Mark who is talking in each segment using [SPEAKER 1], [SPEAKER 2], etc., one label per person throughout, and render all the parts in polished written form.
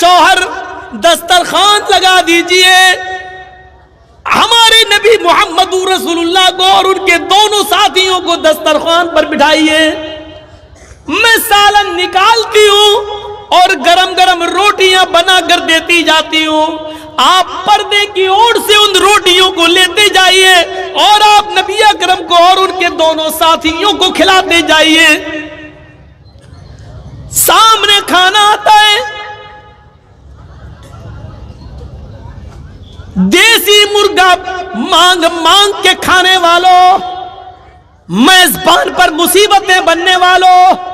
[SPEAKER 1] شوہر دسترخوان لگا دیجئے ہمارے نبی محمد رسول اللہ کو اور ان کے دونوں ساتھیوں کو دسترخوان پر بٹھائیے. میں سالن نکالتی ہوں اور گرم گرم روٹیاں بنا کر دیتی جاتی ہوں. آپ پردے کی اوڑ سے ان روٹیوں کو لیتے جائیے اور آپ نبی اکرم کو اور ان کے دونوں ساتھیوں کو کھلاتے جائیے. سامنے کھانا آتا ہے, دیسی مرغا مانگ مانگ کے کھانے والوں, میزبان پر مصیبتیں بننے والوں,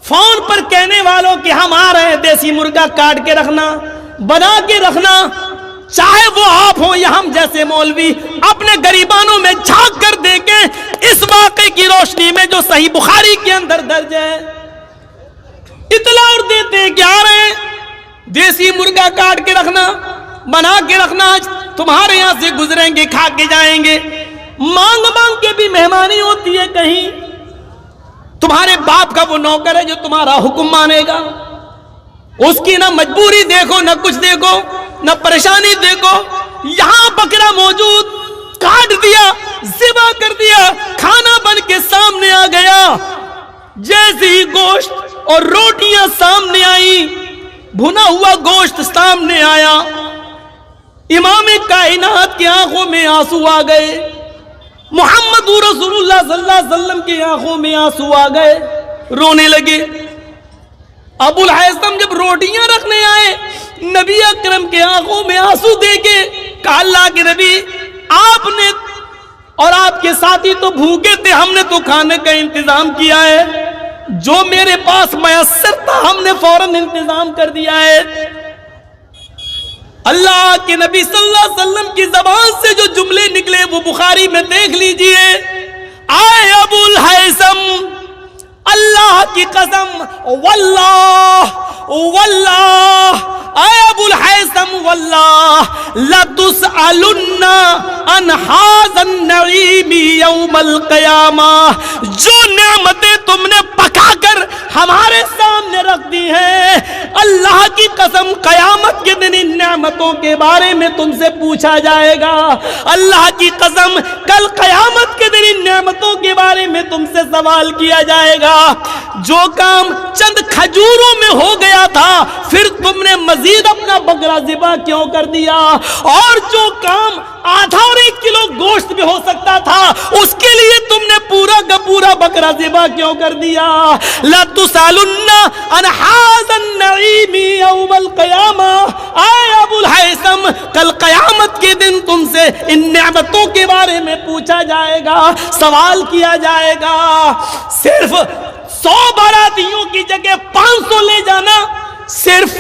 [SPEAKER 1] فون پر کہنے والوں کہ ہم آ رہے ہیں, دیسی مرغا کاٹ کے رکھنا, بنا کے رکھنا. چاہے وہ آپ ہوں یا ہم جیسے مولوی, اپنے گریبانوں میں جھانک کر دیکھیں اس واقعے کی روشنی میں جو صحیح بخاری کے اندر درج ہے. اطلاع اور دیتے ہیں کہ آ رہے ہیں, دیسی مرغا کاٹ کے رکھنا, بنا کے رکھنا, تمہارے یہاں سے گزریں گے, کھا کے جائیں گے. مانگ مانگ کے بھی مہمانی ہوتی ہے. کہیں تمہارے باپ کا وہ نوکر ہے جو تمہارا حکم مانے گا, اس کی نہ مجبوری دیکھو نہ کچھ دیکھو نہ پریشانی دیکھو. یہاں بکرا موجود, کاٹ دیا, ذبح کر دیا, کھانا بن کے سامنے آ گیا. جیسے ہی گوشت اور روٹیاں سامنے آئیں, بھنا ہوا گوشت سامنے آیا, امام کائنات کی آنکھوں میں آنسو آ گئے, محمد رسول اللہ صلی اللہ علیہ وسلم کی آنکھوں میں آنسو آ گئے, رونے لگے. ابو الہیثم جب روٹیاں رکھنے آئے, نبی اکرم کے آنکھوں میں آنسو دیکھے, کہا اللہ کے نبی آپ نے اور آپ کے ساتھی تو بھوکے تھے, ہم نے تو کھانے کا انتظام کیا ہے, جو میرے پاس میسر تھا ہم نے فوراً انتظام کر دیا ہے. اللہ کے نبی صلی اللہ علیہ وسلم کی زبان سے جو جملے نکلے وہ بخاری میں دیکھ لیجئے. آئے ابو الہیثم, اللہ کی قسم, واللہ واللہ, اے ابو الہیثم واللہ لتسألن عن ھذا النعیم یوم القیامہ. جو نعمتیں تم نے پکا کر ہمارے سامنے رکھ دی ہیں, اللہ کی قسم قیامت کے دن ان نعمتوں کے بارے میں تم سے پوچھا جائے گا. اللہ کی قسم کل قیامت کے دن ان نعمتوں کے بارے میں تم سے سوال کیا جائے گا. جو کام چند کھجوروں میں ہو گیا تھا پھر تم نے مزید اپنا بکرا ذبح کیوں کر دیا, اور جو کام آدھا اور 1 کلو گوشت میں ہو سکتا تھا اس کے لیے تم نے پورا کا پورا بکرا ذبح کیوں کر دیا. لَتُسْأَلُنَّ عَنْ هَذَا النَّعِيمِ يَوْمَ الْقِيَامَةِ. اے ابو الہیثم کل قیامت کے دن تم سے ان نعمتوں کے بارے میں پوچھا جائے گا, سوال کیا جائے گا. صرف 100 باراتیوں کی جگہ 500 لے جانا صرف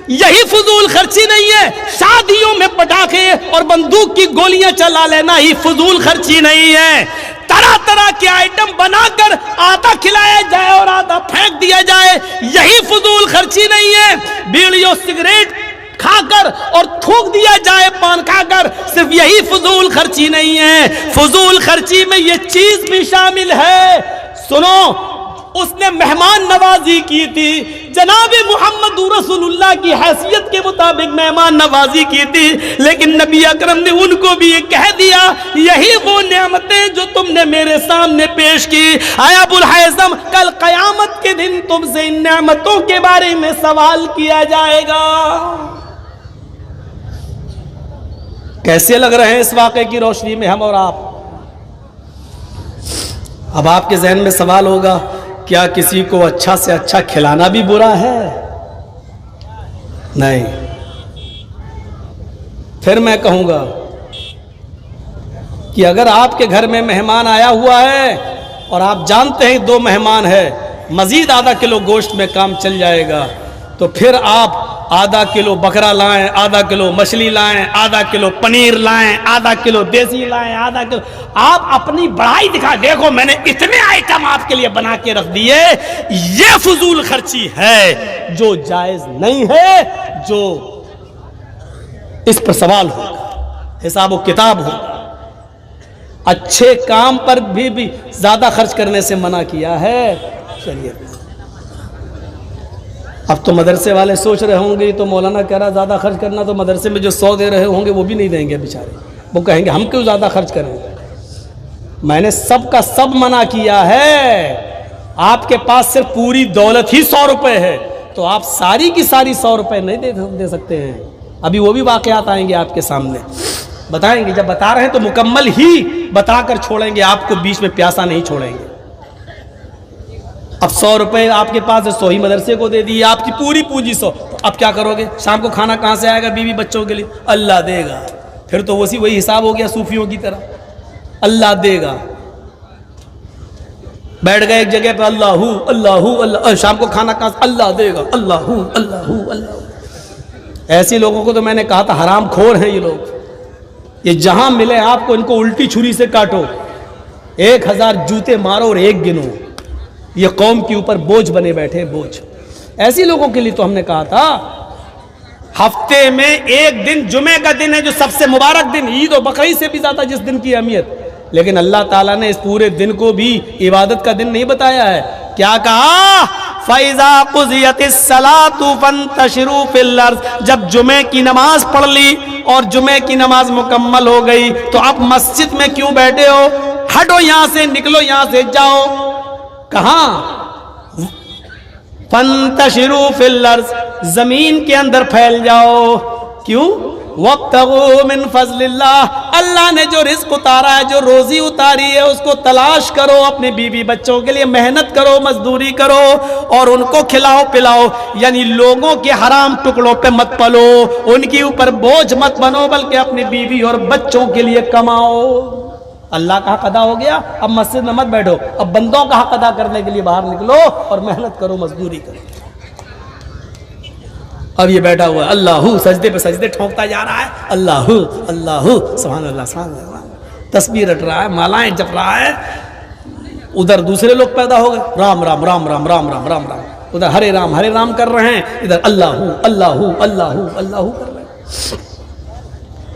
[SPEAKER 1] یہی فضول خرچی نہیں ہے. شادیوں میں پٹاخے اور بندوق کی گولیاں چلا لینا ہی فضول خرچی نہیں ہے. طرح طرح کے آئٹم بنا کر آدھا کھلایا جائے اور آدھا پھینک دیا جائے, یہی فضول خرچی نہیں ہے. بیڑی اور سگریٹ کھا کر اور تھوک دیا جائے پان کھا کر, صرف یہی فضول خرچی نہیں ہے. فضول خرچی میں یہ چیز بھی شامل ہے. سنو, اس نے مہمان نوازی کی تھی, جناب محمد رسول اللہ کی حیثیت کے مطابق مہمان نوازی کی تھی, لیکن نبی اکرم نے ان کو بھی یہ کہہ دیا یہی وہ نعمتیں جو تم نے میرے سامنے پیش کی. اے ابو الہیثم کل قیامت کے دن تم سے ان نعمتوں کے بارے میں سوال کیا جائے گا. کیسے لگ رہے ہیں اس واقعے کی روشنی میں ہم اور آپ؟ اب آپ کے ذہن میں سوال ہوگا, کیا کسی کو اچھا سے اچھا کھلانا بھی برا ہے؟ نہیں. پھر میں کہوں گا کہ اگر آپ کے گھر میں مہمان آیا ہوا ہے اور آپ جانتے ہیں 2 مہمان ہے, مزید آدھا کلو گوشت میں کام چل جائے گا, تو پھر آپ آدھا کلو بکرا لائیں, آدھا کلو مچھلی لائیں, آدھا کلو پنیر لائیں, آدھا کلو دیسی لائیں, آدھا کلو. آپ اپنی بڑائی دکھا, دیکھو میں نے اتنے آئٹم آپ کے لیے بنا کے رکھ دیے. یہ فضول خرچی ہے جو جائز نہیں ہے, جو اس پر سوال ہوگا, حساب و کتاب ہوگا. اچھے کام پر بھی زیادہ خرچ کرنے سے منع کیا ہے. چلیے اب تو مدرسے والے سوچ رہے ہوں گے تو مولانا کہہ رہا زیادہ خرچ کرنا، تو مدرسے میں جو 100 دے رہے ہوں گے وہ بھی نہیں دیں گے بیچارے، وہ کہیں گے ہم کیوں زیادہ خرچ کریں۔ میں نے سب کا سب منع کیا ہے۔ آپ کے پاس صرف پوری دولت ہی 100 روپے ہے تو آپ ساری کی ساری 100 روپے نہیں دے سکتے ہیں۔ ابھی وہ بھی واقعات آئیں گے آپ کے سامنے، بتائیں گے۔ جب بتا رہے ہیں تو مکمل ہی بتا کر چھوڑیں گے، آپ کو بیچ میں پیاسا نہیں چھوڑیں گے۔ اب 100 روپے آپ کے پاس 100 ہی مدرسے کو دے دی، آپ کی پوری پونجی 100، تو اب کیا کرو گے؟ شام کو کھانا کہاں سے آئے گا بیوی بچوں کے لیے؟ اللہ دے گا۔ پھر تو وہی حساب ہو گیا صوفیوں کی طرح، اللہ دے گا۔ بیٹھ گئے ایک جگہ پہ، اللہ اللہ اللہ، شام کو کھانا کہاں سے؟ اللہ دے گا، اللہ اللہ اللہ۔ ایسے لوگوں کو تو میں نے کہا تھا حرام خور ہیں یہ لوگ، یہ جہاں ملے آپ کو ان کو الٹی چھری سے کاٹو، 1000 جوتے مارو اور ایک گنو۔ یہ قوم کے اوپر بوجھ بنے بیٹھے، بوجھ۔ ایسی لوگوں کے لیے تو ہم نے کہا تھا ہفتے میں ایک دن جمعے کا دن ہے جو سب سے مبارک دن، عید و بقرعید سے بھی زیادہ جس دن کی اہمیت، لیکن اللہ تعالیٰ نے اس پورے دن کو بھی عبادت کا دن نہیں بتایا ہے۔ کیا کہا؟ فَإِذَا قُضِيَتِ الصَّلَاةُ فَانتَشِرُوا فِي الْأَرْضِ، جب جمعے کی نماز پڑھ لی اور جمعے کی نماز مکمل ہو گئی تو اب مسجد میں کیوں بیٹھے ہو؟ ہٹو یہاں سے، نکلو یہاں سے، جاؤ کہاں؟ فَانتَشِرُوا فِي الْأَرْضِ، زمین کے اندر پھیل جاؤ۔ کیوں؟ وَابْتَغُوا مِن فَضْلِ اللَّهِ، اللہ نے جو رزق اتارا ہے، جو روزی اتاری ہے، اس کو تلاش کرو، اپنے بیوی بچوں کے لیے محنت کرو، مزدوری کرو اور ان کو کھلاؤ پلاؤ۔ یعنی لوگوں کے حرام ٹکڑوں پہ مت پلو، ان کے اوپر بوجھ مت بنو، بلکہ اپنی بیوی اور بچوں کے لیے کماؤ۔ اللہ کا حق ادا ہو گیا، اب مسجد میں مت بیٹھو، اب بندوں کا حق ادا کرنے کے لیے باہر نکلو اور محنت کرو، مزدوری کرو۔ اب یہ بیٹھا ہوا ہے، اللہ سجدے پہ سجدے ٹھونکتا جا رہا ہے، اللہ اللہ سبحان اللہ سبحان اللہ، تسبیح رٹ رہا ہے، مالائیں جپ رہا ہے۔ ادھر دوسرے لوگ پیدا ہو گئے، رام رام رام رام رام رام رام رام، ادھر ہرے رام کر رہے ہیں، ادھر اللہ اللہ اللہ اللہ کر رہے ہیں۔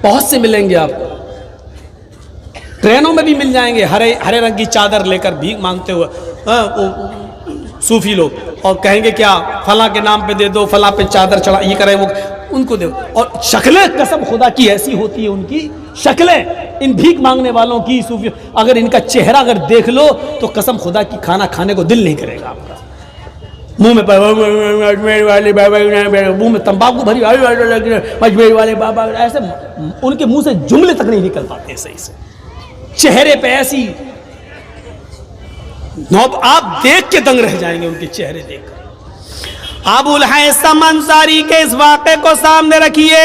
[SPEAKER 1] بہت سے ملیں گے آپ کو، ٹرینوں میں بھی مل جائیں گے، ہرے رنگ کی چادر لے کر بھیک مانگتے ہوئے صوفی لوگ، اور کہیں گے کیا فلاں کے نام پہ دے دو، فلاں پہ چادر چڑھا، یہ کرے وہ، ان کو دے دو۔ اور شکلیں قسم خدا کی ایسی ہوتی ہے، ان کی شکلیں ان بھیک مانگنے والوں کی، صوفی، اگر ان کا چہرہ اگر دیکھ لو تو قسم خدا کی کھانا کھانے کو دل نہیں کرے گا آپ کا۔ منہ میں تمباکو بھری مجموعے والے بابا، ایسے ان کے منہ سے جملے تک نہیں نکل پاتے صحیح سے، چہرے پہ ایسی آپ دیکھ کے دنگ رہ جائیں گے ان کے چہرے دیکھ کر۔ ابو الہیثم انصاری کے اس واقعے کو سامنے رکھیے۔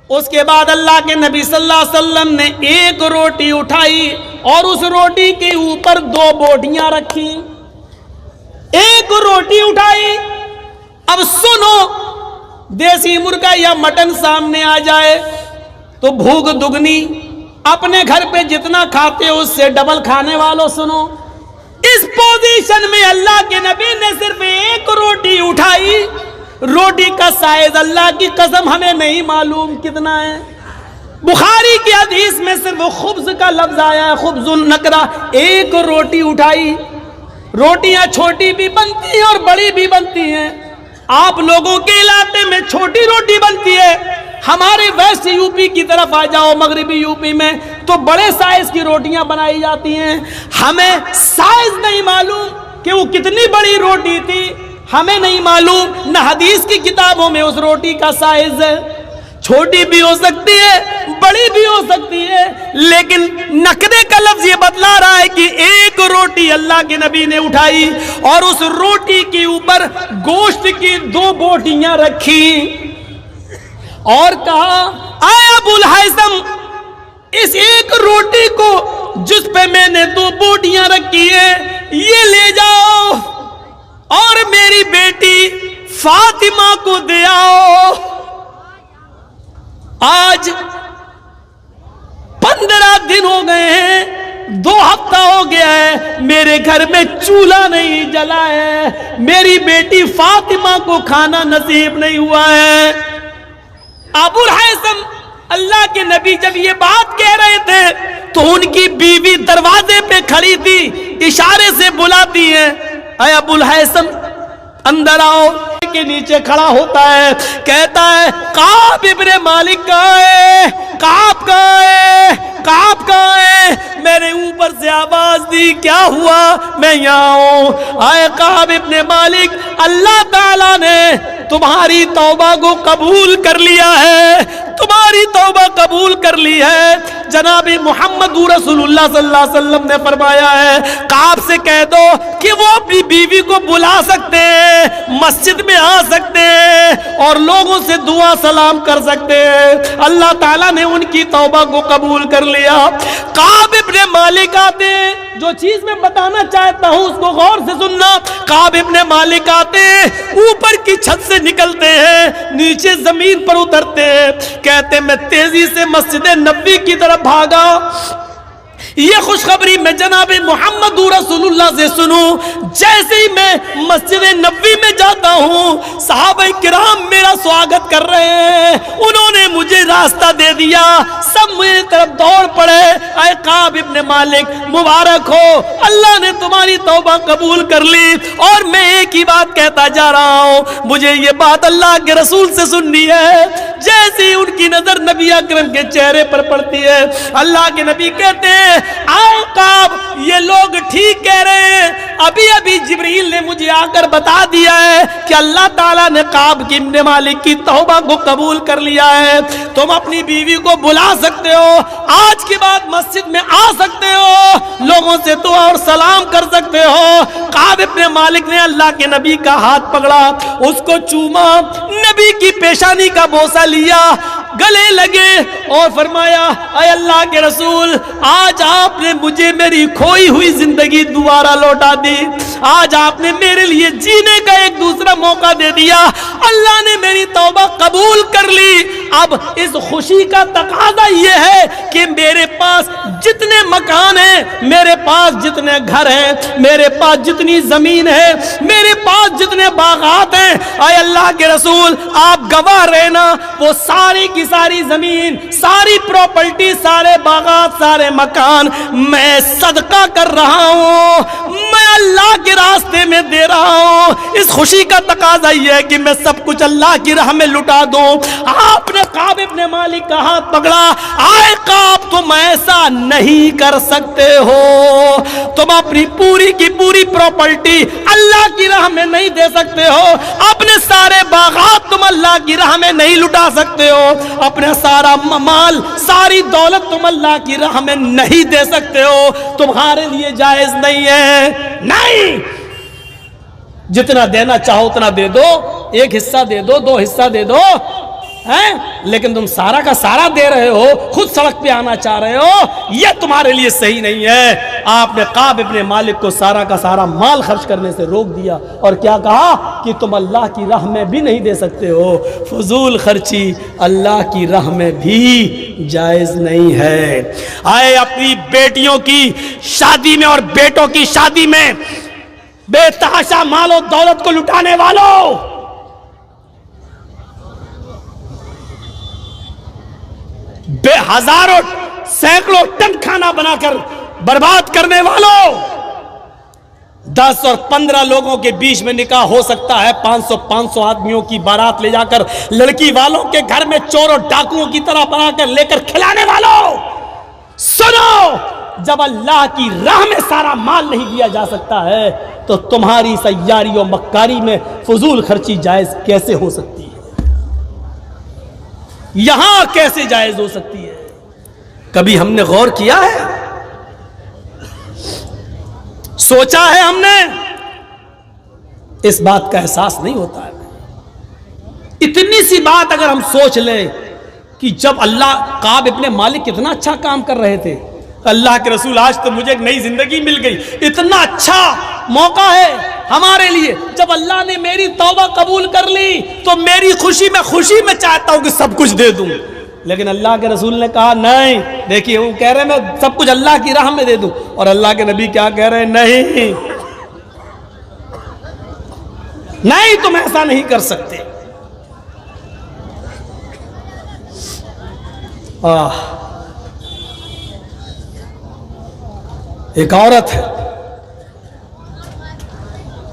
[SPEAKER 1] اس کے بعد اللہ کے نبی صلی اللہ علیہ وسلم نے ایک روٹی اٹھائی اور اس روٹی کے اوپر 2 بوٹیاں رکھی۔ ایک روٹی اٹھائی، اب سنو، دیسی مرغا یا مٹن سامنے آ جائے تو بھوک دگنی، اپنے گھر پہ جتنا کھاتے ہو اس سے ڈبل کھانے والوں سنو۔ اس پوزیشن میں اللہ کے نبی نے صرف ایک روٹی اٹھائی، روٹی کا سائز اللہ کی قسم ہمیں نہیں معلوم کتنا ہے۔ بخاری کی حدیث میں صرف خبز کا لفظ آیا ہے، خبز النکرہ، ایک روٹی اٹھائی۔ روٹیاں چھوٹی بھی بنتی ہیں اور بڑی بھی بنتی ہیں۔ آپ لوگوں کے علاقے میں چھوٹی روٹی بنتی ہے، ہمارے ویسٹ یو پی کی طرف آ جاؤ، مغربی یو پی میں تو بڑے سائز کی روٹیاں بنائی جاتی ہیں۔ ہمیں سائز نہیں معلوم کہ وہ کتنی بڑی روٹی تھی، ہمیں نہیں معلوم، نہ حدیث کی کتابوں میں اس روٹی کا سائز ہے۔ چھوٹی بھی ہو سکتی ہے، بڑی بھی ہو سکتی ہے، لیکن نقدے کا لفظ یہ بتلا رہا ہے کہ ایک روٹی اللہ کے نبی نے اٹھائی اور اس روٹی کے اوپر گوشت کی 2 بوٹیاں رکھی اور کہا، اے ابو الہیثم، اس ایک روٹی کو جس پہ میں نے 2 بوٹیاں رکھی ہیں یہ لے جاؤ اور میری بیٹی فاطمہ کو دے آؤ۔ آج 15 دن ہو گئے ہیں، 2 ہفتہ ہو گیا ہے، میرے گھر میں چولہا نہیں جلا ہے، میری بیٹی فاطمہ کو کھانا نصیب نہیں ہوا ہے۔ ابو الہیثم، اللہ کے نبی جب یہ بات کہہ رہے تھے تو ان کی بیوی دروازے پہ کھڑی تھی، اشارے سے بلاتی ہے، اے ابو الہیثم اندر آؤ۔ کے نیچے کھڑا ہوتا ہے, کہتا ہے کعب ابن مالک کہاں ہے, کعب کہاں ہے, کعب کہاں ہے. میرے اوپر سے آواز دی, کیا ہوا, میں یہاں ہوں. آئے کعب ابن مالک, اللہ تعالیٰ نے تمہاری توبہ کو قبول کر لیا ہے, تمہاری توبہ قبول کر لی ہے. جناب محمد رسول اللہ صلی اللہ علیہ وسلم نے فرمایا ہے کعب سے کہہ دو کہ وہ اپنی بیوی کو بلا سکتے ہیں, مسجد میں آ سکتے ہیں اور لوگوں سے دعا سلام کر سکتے ہیں. اللہ تعالیٰ نے ان کی توبہ کو قبول کر لیا. کعب ابن مالک آتے ہیں, جو چیز میں بتانا چاہتا ہوں اس کو غور سے سننا. کعب ابن مالک آتے ہیں, اوپر کی چھت سے نکلتے ہیں, نیچے زمین پر اترتے ہیں, کہتے میں تیزی سے مسجد نبوی کی طرف بھاگا. یہ خوشخبری میں جناب محمد رسول اللہ سے سنوں. جیسے ہی میں مسجد نبوی میں جاتا ہوں, صحابہ کرام میرا سواگت کر رہے ہیں, انہوں نے مجھے راستہ دے دیا, سب میری طرف دوڑ پڑے. اے کعب ابن مالک مبارک ہو, اللہ نے تمہاری توبہ قبول کر لی. اور میں ایک ہی بات کہتا جا رہا ہوں, مجھے یہ بات اللہ کے رسول سے سننی ہے. جیسے ہی ان کی نظر نبی اکرم کے چہرے پر پڑتی ہے, اللہ کے نبی کہتے ہیں آؤ کعب, یہ لوگ ٹھیک کہہ رہے ہیں, ابھی ابھی جبریل نے مجھے آ کر بتا دیا ہے کہ اللہ تعالیٰ نے کعب ابن مالک کی توبہ کو قبول کر لیا ہے. تم اپنی بیوی کو بلا سکتے ہو, آج کے بعد مسجد میں آ سکتے ہو, لوگوں سے دعا اور سلام کر سکتے ہو. کعب ابن مالک نے اللہ کے نبی کا ہاتھ پکڑا, اس کو چوما, نبی کی پیشانی کا بوسہ لیا, گلے لگے اور فرمایا اے اللہ کے رسول, آج آپ نے مجھے میری کھوئی ہوئی زندگی دوبارہ لوٹا دی, آج آپ نے میرے لیے جینے کا ایک دوسرا موقع دے دیا, اللہ نے میری توبہ قبول کر لی. اب اس خوشی کا تقاضا یہ ہے کہ میرے پاس جتنے مکان ہیں, میرے پاس جتنے گھر ہیں, میرے پاس جتنی زمین ہے, میرے پاس جتنے باغات ہیں, اے اللہ کے رسول آپ گواہ رہنا, وہ ساری کی ساری زمین, ساری پراپرٹی, سارے باغات, سارے مکان میں صدقہ کر رہا ہوں, میں اللہ کے راستے میں دے رہا ہوں. اس خوشی کا تقاضا یہ ہے کہ میں سب کچھ اللہ کی راہ میں لٹا دوں. آپ نے کعب ابن مالک کا ہاتھ پکڑا, آئے کعب تم ایسا نہیں کر سکتے ہو, تم اپنی پوری کی پوری پراپرٹی اللہ کی راہ میں نہیں دے سکتے ہو, اپنے سارے باغات تم اللہ کی راہ میں نہیں لٹا سکتے ہو, اپنا سارا مال, ساری دولت تم اللہ کی راہ میں نہیں دے سکتے ہو, تمہارے لیے جائز نہیں ہے. نہیں, جتنا دینا چاہو اتنا دے دو, ایک حصہ دے دو, دو حصہ دے دو, لیکن تم سارا کا سارا دے رہے ہو, خود سڑک پہ آنا چاہ رہے ہو, یہ تمہارے لیے صحیح نہیں ہے. آپ نے کعب ابن مالک کو سارا کا سارا مال خرچ کرنے سے روک دیا اور کیا کہا کہ تم اللہ کی راہ میں بھی نہیں دے سکتے ہو, فضول خرچی اللہ کی راہ میں بھی جائز نہیں ہے. آئے اپنی بیٹیوں کی شادی میں اور بیٹوں کی شادی میں بے تحاشا مال و دولت کو لٹانے والوں, بے ہزاروں سینکڑوں ٹن کھانا بنا کر برباد کرنے والوں, 10 اور 15 لوگوں کے بیچ میں نکاح ہو سکتا ہے, 500 آدمیوں کی بارات لے جا کر لڑکی والوں کے گھر میں چوروں ڈاکوؤں کی طرح بنا کر لے کر کھلانے والوں, سنو, جب اللہ کی راہ میں سارا مال نہیں دیا جا سکتا ہے تو تمہاری سیاری و مکاری میں فضول خرچی جائز کیسے ہو سکتی ہے, یہاں کیسے جائز ہو سکتی ہے؟ کبھی ہم نے غور کیا ہے, سوچا ہے ہم نے؟ اس بات کا احساس نہیں ہوتا ہے. اتنی سی بات اگر ہم سوچ لیں کہ جب اللہ, کعب ابن مالک کتنا اچھا کام کر رہے تھے, اللہ کے رسول آج تو مجھے ایک نئی زندگی مل گئی, اتنا اچھا موقع ہے ہمارے لیے, جب اللہ نے میری توبہ قبول کر لی تو میری خوشی میں چاہتا ہوں کہ سب کچھ دے دوں, لیکن اللہ کے رسول نے کہا نہیں. دیکھیے وہ کہہ رہے میں سب کچھ اللہ کی راہ میں دے دوں, اور اللہ کے نبی کیا کہہ رہے ہیں, نہیں نہیں, تم ایسا نہیں کر سکتے. ایک عورت ہے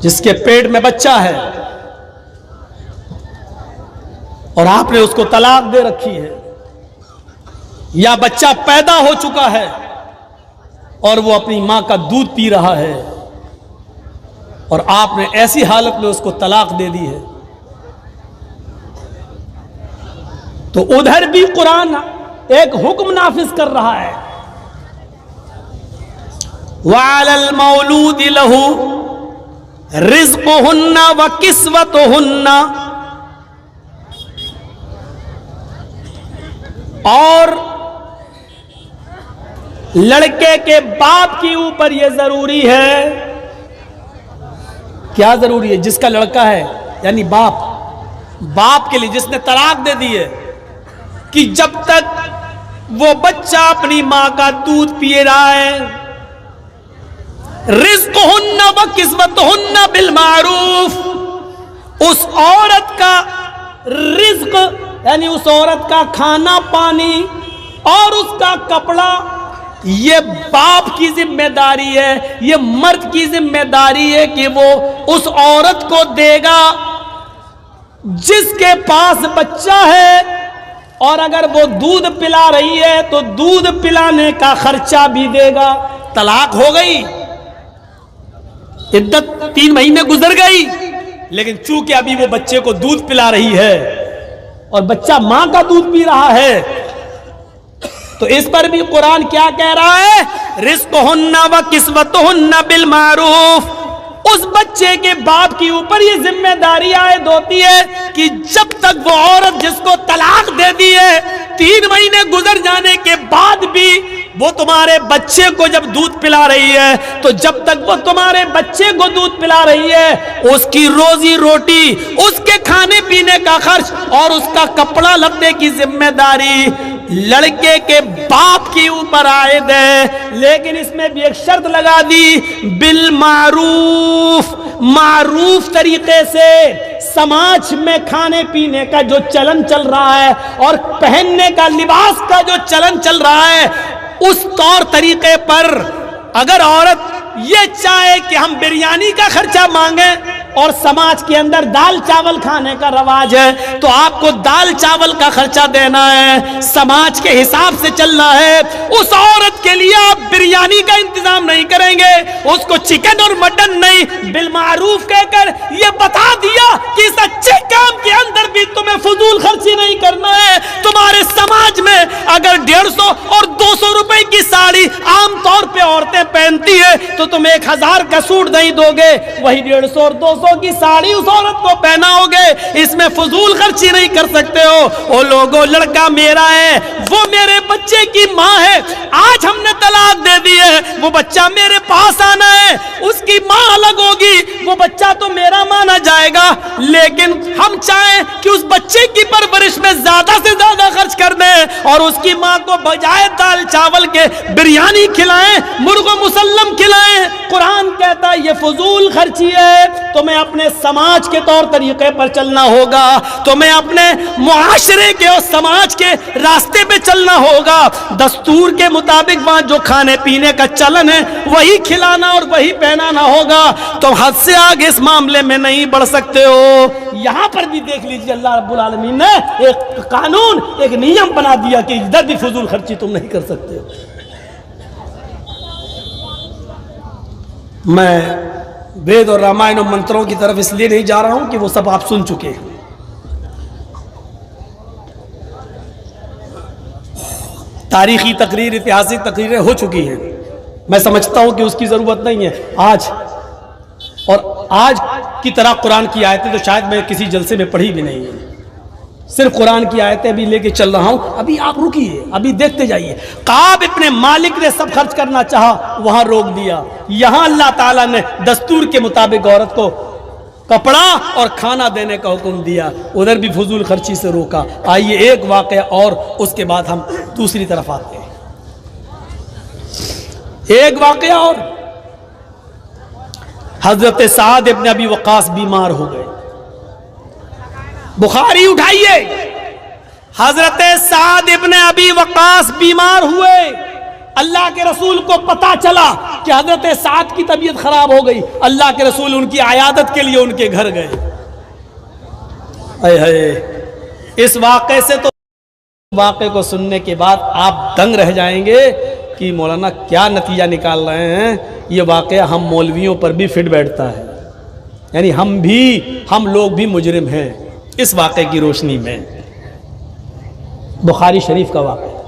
[SPEAKER 1] جس کے پیٹ میں بچہ ہے, اور آپ نے اس کو طلاق دے رکھی ہے، یا بچہ پیدا ہو چکا ہے اور وہ اپنی ماں کا دودھ پی رہا ہے اور آپ نے ایسی حالت میں اس کو طلاق دے دی ہے، تو ادھر بھی قرآن ایک حکم نافذ کر رہا ہے، وَعَلَى الْمَوْلُودِ لَهُ رِزْقُهُنَّ وَكِسْوَتُهُنَّ، اور لڑکے کے باپ کے اوپر یہ ضروری ہے، کیا ضروری ہے؟ جس کا لڑکا ہے یعنی باپ کے لیے جس نے طلاق دے دی ہے، کہ جب تک وہ بچہ اپنی ماں کا دودھ پیے رہا ہے، رزقہن و کسوتہن بالمعروف، اس عورت کا رزق یعنی اس عورت کا کھانا پانی اور اس کا کپڑا یہ باپ کی ذمہ داری ہے، یہ مرد کی ذمہ داری ہے کہ وہ اس عورت کو دے گا جس کے پاس بچہ ہے، اور اگر وہ دودھ پلا رہی ہے تو دودھ پلانے کا خرچہ بھی دے گا۔ طلاق ہو گئی، عدت 3 مہینے گزر گئی، لیکن چونکہ ابھی وہ بچے کو دودھ پلا رہی ہے اور بچہ ماں کا دودھ پی رہا ہے، تو اس پر بھی قرآن کیا کہہ رہا ہے؟ رزقہن و کسوتہن بالمعروف، اس بچے کے باپ کے اوپر یہ ذمہ داری عائد ہوتی ہے کہ جب تک وہ عورت جس کو طلاق دے دی ہے 3 مہینے گزر جانے کے بعد بھی وہ تمہارے بچے کو جب دودھ پلا رہی ہے، تو جب تک وہ تمہارے بچے کو دودھ پلا رہی ہے، اس کی روزی روٹی، اس کے کھانے پینے کا خرچ اور اس کا کپڑا لتے کی ذمہ داری لڑکے کے باپ کے اوپر عائد ہے۔ لیکن اس میں بھی ایک شرط لگا دی، بالمعروف، معروف طریقے سے۔ سماج میں کھانے پینے کا جو چلن چل رہا ہے اور پہننے کا لباس کا جو چلن چل رہا ہے، اس طور طریقے پر اگر عورت یہ چاہے کہ ہم بریانی کا خرچہ مانگیں اور سماج کے اندر دال چاول کھانے کا رواج ہے، تو آپ کو دال چاول کا خرچہ دینا ہے، سماج کے حساب سے چلنا ہے۔ اس عورت کے لیے آپ بریانی کا انتظام نہیں کریں گے، اس کو چکن اور مٹن نہیں، بالمعروف کہہ کر یہ بتا دیا کہ اس اچھے کام کے اندر بھی تمہیں فضول خرچی نہیں کرنا ہے۔ تمہارے سماج میں اگر 150 اور 200 روپے کی ساڑی عام طور پہ عورتیں پہنتی ہے تو تم 1000 کا سوٹ نہیں دو گے، وہی 150 اور 200 کی ساڑی اس عورت کو پہناؤ گے۔ اس میں فضول خرچی نہیں کر سکتے ہو۔ او لوگوں، لڑکا میرا ہے، وہ میرے بچے کی ماں ہے، آج ہم نے طلاق دے دی ہے، وہ بچہ میرے پاس آنا ہے، اس کی ماں الگ ہوگی، وہ بچہ تو میرا مانا جائے گا، لیکن ہم چاہیں کہ اس بچے کی پرورش میں زیادہ سے زیادہ خرچ کر دیں اور اس کی ماں کو بجائے دال چاول کے بریانی کھلائیں، مرغ و مسلم کھلائیں۔ قرآن کہتا ہے یہ فضول خرچی ہے، تمہیں اپنے سماج کے طور طریقے پر چلنا ہوگا، تمہیں اپنے معاشرے کے اور سماج کے راستے پہ چلنا ہوگا، دستور کے مطابق وہاں جو کھانے پینے کا چلن ہے وہی کھلانا اور وہی پہنانا ہوگا۔ تم حد سے آگے اس معاملے میں نہیں بڑھ سکتے ہو۔ یہاں پر بھی دیکھ لیجیے، اللہ رب العالمین نے ایک قانون، ایک نیم بنا دیا کہ ادھر بھی فضول خرچی تم نہیں کر سکتے ہو۔ میں وید اور رامائن اور منتروں کی طرف اس لیے نہیں جا رہا ہوں کہ وہ سب آپ سن چکے ہیں۔ تاریخی تقریر، اتہاسک تقریریں ہو چکی ہیں، میں سمجھتا ہوں کہ اس کی ضرورت نہیں ہے۔ آج کی طرح قرآن کی آیتیں تو شاید میں کسی جلسے میں پڑھی بھی نہیں ہے، صرف قرآن کی آیتیں بھی لے کے چل رہا ہوں۔ ابھی آپ رکیے، ابھی دیکھتے جائیے۔ کعب ابن مالک نے سب خرچ کرنا چاہا، وہاں روک دیا۔ یہاں اللہ تعالیٰ نے دستور کے مطابق عورت کو کپڑا اور کھانا دینے کا حکم دیا، ادھر بھی فضول خرچی سے روکا۔ آئیے ایک واقعہ اور اس کے بعد ہم دوسری طرف آتے ہیں۔ ایک واقعہ اور، حضرت سعد ابن ابی وقاص بیمار ہو گئے۔ بخاری اٹھائیے، حضرت سعد ابن ابی وقاص بیمار ہوئے، اللہ کے رسول کو پتا چلا کہ حضرت سعد کی طبیعت خراب ہو گئی، اللہ کے رسول ان کی عیادت کے لیے ان کے گھر گئے۔ اس واقعے سے تو واقعے کو سننے کے بعد آپ دنگ رہ جائیں گے کہ مولانا کیا نتیجہ نکال رہے ہیں. یہ واقعہ ہم مولویوں پر بھی فٹ بیٹھتا ہے، یعنی ہم لوگ بھی مجرم ہیں اس واقعے کی روشنی میں. بخاری شریف کا واقعہ،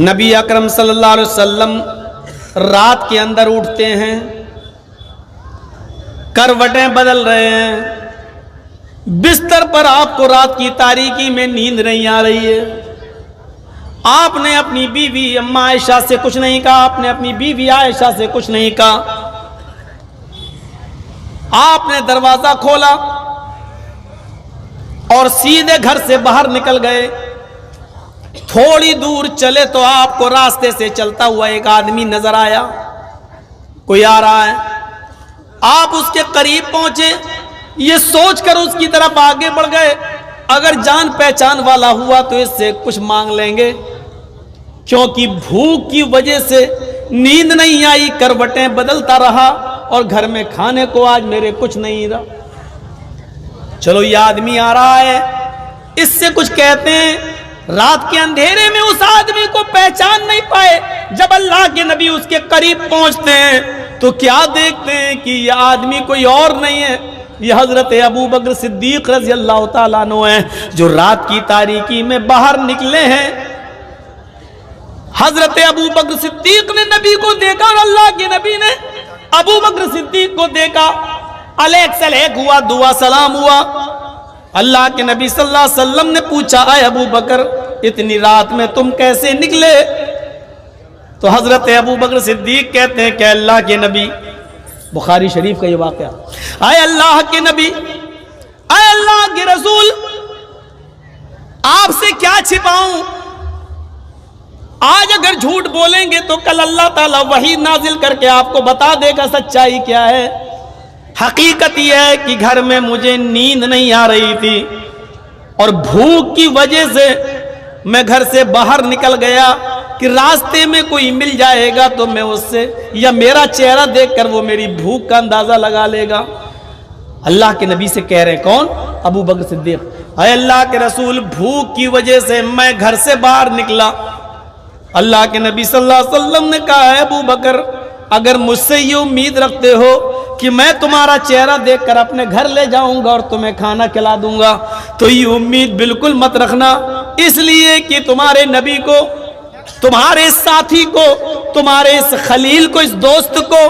[SPEAKER 1] نبی اکرم صلی اللہ علیہ وسلم رات کے اندر اٹھتے ہیں، کروٹیں بدل رہے ہیں، بستر پر آپ کو رات کی تاریکی میں نیند نہیں آ رہی ہے. آپ نے اپنی بیوی اما عائشہ سے کچھ نہیں کہا، آپ نے اپنی بیوی عائشہ سے کچھ نہیں کہا. آپ نے دروازہ کھولا اور سیدھے گھر سے باہر نکل گئے. تھوڑی دور چلے تو آپ کو راستے سے چلتا ہوا ایک آدمی نظر آیا، کوئی آ رہا ہے. آپ اس کے قریب پہنچے، یہ سوچ کر اس کی طرف آگے بڑھ گئے اگر جان پہچان والا ہوا تو اس سے کچھ مانگ لیں گے، کیونکہ بھوک کی وجہ سے نیند نہیں آئی، کروٹیں بدلتا رہا اور گھر میں کھانے کو آج میرے کچھ نہیں رہا. چلو یہ آدمی آ رہا ہے، اس سے کچھ کہتے ہیں. رات کے اندھیرے میں اس آدمی کو پہچان نہیں پائے. جب اللہ کے نبی اس کے قریب پہنچتے ہیں تو کیا دیکھتے ہیں کہ یہ آدمی کوئی اور نہیں ہے، یہ حضرت ابو بکر صدیق رضی اللہ تعالیٰ عنہ ہیں جو رات کی تاریکی میں باہر نکلے ہیں. حضرت ابو بکر صدیق نے نبی کو دیکھا اور اللہ کے نبی نے ابو بکر صدیق کو دیکھا. علیک سلیک ہوا، دعا سلام ہوا. اللہ کے نبی صلی اللہ علیہ وسلم نے پوچھا، اے ابو بکر اتنی رات میں تم کیسے نکلے؟ تو حضرت ابو بکر صدیق کہتے ہیں کہ اللہ کے نبی، بخاری شریف کا یہ واقعہ، اے اللہ کے نبی، اے اللہ کے رسول، آپ سے کیا چھپاؤں؟ آج اگر جھوٹ بولیں گے تو کل اللہ تعالیٰ وحی نازل کر کے آپ کو بتا دے گا سچائی کیا ہے. حقیقت یہ ہے کہ گھر میں مجھے نیند نہیں آ رہی تھی اور بھوک کی وجہ سے میں گھر سے باہر نکل گیا کہ راستے میں کوئی مل جائے گا تو میں اس سے یا میرا چہرہ دیکھ کر وہ میری بھوک کا اندازہ لگا لے گا. اللہ کے نبی سے کہہ رہے ہیں، کون؟ ابو بکر صدیق، اے اللہ کے رسول بھوک کی وجہ سے میں گھر سے باہر نکلا. اللہ کے نبی صلی اللہ علیہ وسلم نے کہا، ہے ابو بکر اگر مجھ سے یہ امید رکھتے ہو کہ میں تمہارا چہرہ دیکھ کر اپنے گھر لے جاؤں گا اور تمہیں کھانا کھلا دوں گا تو یہ امید بالکل مت رکھنا، اس لیے کہ تمہارے نبی کو، تمہارے ساتھی کو، تمہارے اس خلیل کو، اس دوست کو،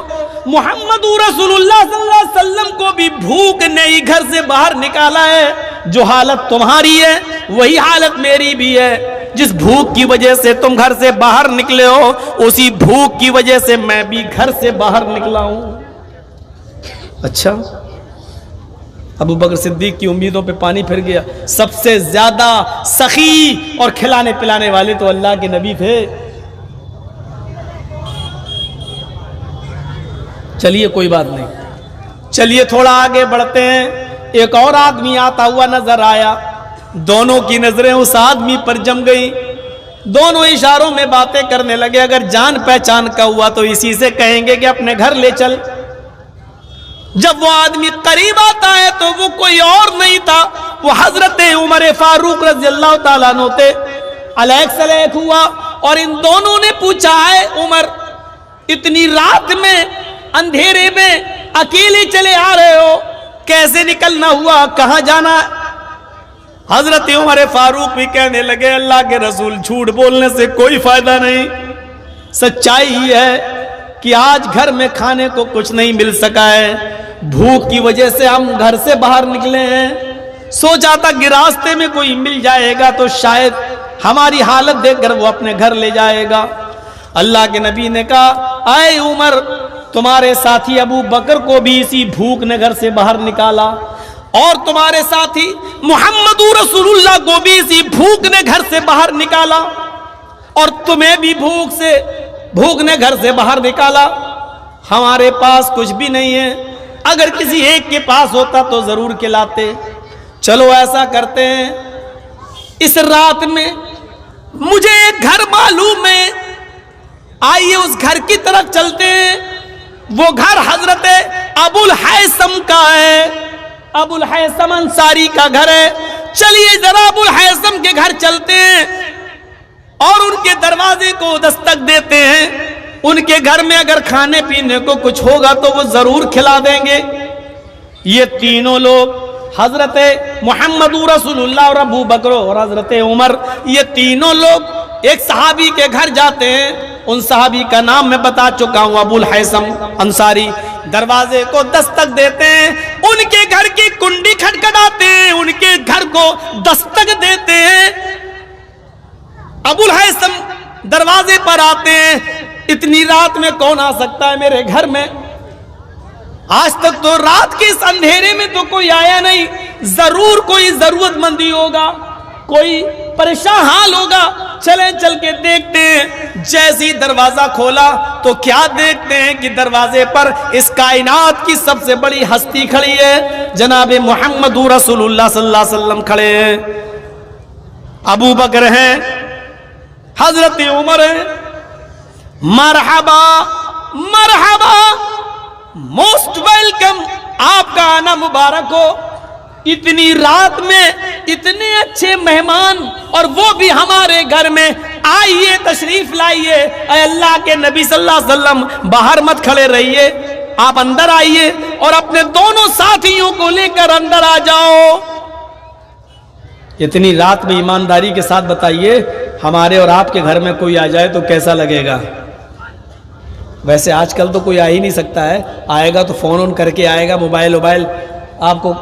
[SPEAKER 1] محمد رسول اللہ صلی اللہ علیہ وسلم کو بھی بھوک نے ہی گھر سے باہر نکالا ہے. جو حالت تمہاری ہے وہی حالت میری بھی ہے. جس بھوک کی وجہ سے تم گھر سے باہر نکلے ہو اسی بھوک کی وجہ سے میں بھی گھر سے باہر نکلا ہوں. اچھا، ابو بکر صدیق کی امیدوں پہ پانی پھر گیا. سب سے زیادہ سخی اور کھلانے پلانے والے تو اللہ کے نبی تھے. چلیے کوئی بات نہیں، چلیے تھوڑا آگے بڑھتے ہیں. ایک اور آدمی آتا ہوا نظر آیا، دونوں کی نظریں اس آدمی پر جم گئی، دونوں اشاروں میں باتیں کرنے لگے. اگر جان پہچان کا ہوا تو اسی سے کہیں گے کہ اپنے گھر لے چل. جب وہ آدمی قریب آتا ہے تو وہ کوئی اور نہیں تھا، وہ حضرت عمر فاروق رضی اللہ تعالیٰ عنہ تھے. علیک سلیک ہوا اور ان دونوں نے پوچھا، ہے عمر اتنی رات میں اندھیرے میں اکیلے چلے آ رہے ہو، کیسے نکلنا ہوا، کہاں جانا؟ حضرت عمر فاروق بھی کہنے لگے، اللہ کے رسول جھوٹ بولنے سے کوئی فائدہ نہیں، سچائی ہی ہے کہ آج گھر میں کھانے کو کچھ نہیں مل سکا ہے، بھوک کی وجہ سے ہم گھر سے باہر نکلے ہیں. سوچا تھا کہ راستے میں کوئی مل جائے گا تو شاید ہماری حالت دیکھ کر وہ اپنے گھر لے جائے گا. اللہ کے نبی نے کہا، اے عمر تمہارے ساتھی ابو بکر کو بھی اسی بھوک نے گھر سے باہر نکالا اور تمہارے ساتھی محمد رسول اللہ کو بھی اسی بھوک نے گھر سے باہر نکالا اور تمہیں بھی بھوک نے گھر سے باہر نکالا. ہمارے پاس کچھ بھی نہیں ہے، اگر کسی ایک کے پاس ہوتا تو ضرور کھلاتے. چلو ایسا کرتے ہیں، اس رات میں مجھے ایک گھر معلوم ہے، آئیے اس گھر کی طرف چلتے ہیں. وہ گھر حضرت ابو الحیثم کا ہے. ابو الحیثم انصاری کا گھر ہے، چلیے ذرا ابو الحیثم کے گھر چلتے ہیں اور ان کے دروازے کو دستک دیتے ہیں. ان کے گھر میں اگر کھانے پینے کو کچھ ہوگا تو وہ ضرور کھلا دیں گے. یہ تینوں لوگ حضرت محمد رسول اللہ اور ابو بکر اور حضرت عمر، یہ تینوں لوگ ایک صحابی کے گھر جاتے ہیں. ان صحابی کا نام میں بتا چکا ہوں، ابو الحیثم انصاری. دروازے کو دستک دیتے ہیں، ان کے گھر کی کنڈی کھٹکھٹاتے ہیں، ان کے گھر کو دستک دیتے ہیں. ابو الحیثم دروازے پر آتے ہیں. اتنی رات میں کون آ سکتا ہے میرے گھر میں؟ آج تک تو رات کے اس اندھیرے میں تو کوئی آیا نہیں. ضرور کوئی ضرورت مندی ہوگا، کوئی پریشان حال ہوگا. چلیں چل کے دیکھتے ہیں. جیسے دروازہ کھولا تو کیا دیکھتے ہیں کہ دروازے پر اس کائنات کی سب سے بڑی ہستی کھڑی ہے، جناب محمد رسول اللہ صلی اللہ علیہ وسلم کھڑے ہیں. ابو بکر ہیں، حضرت عمر ہیں. مرحبا مرحبا، موسٹ ویلکم، آپ کا آنا مبارک ہو. اتنی رات میں اتنے اچھے مہمان، اور وہ بھی ہمارے گھر میں. آئیے تشریف لائیے. اے اللہ کے نبی صلی اللہ علیہ وسلم، باہر مت کھڑے رہیے، آپ اندر آئیے اور اپنے دونوں ساتھیوں کو لے کر اندر آ جاؤ. اتنی رات میں ایمانداری کے ساتھ بتائیے، ہمارے اور آپ کے گھر میں کوئی آ جائے تو کیسا لگے گا؟ ویسے آج کل تو کوئی آ ہی نہیں سکتا ہے. آئے گا تو فون آن کر کے آئے گا، موبائل آپ کو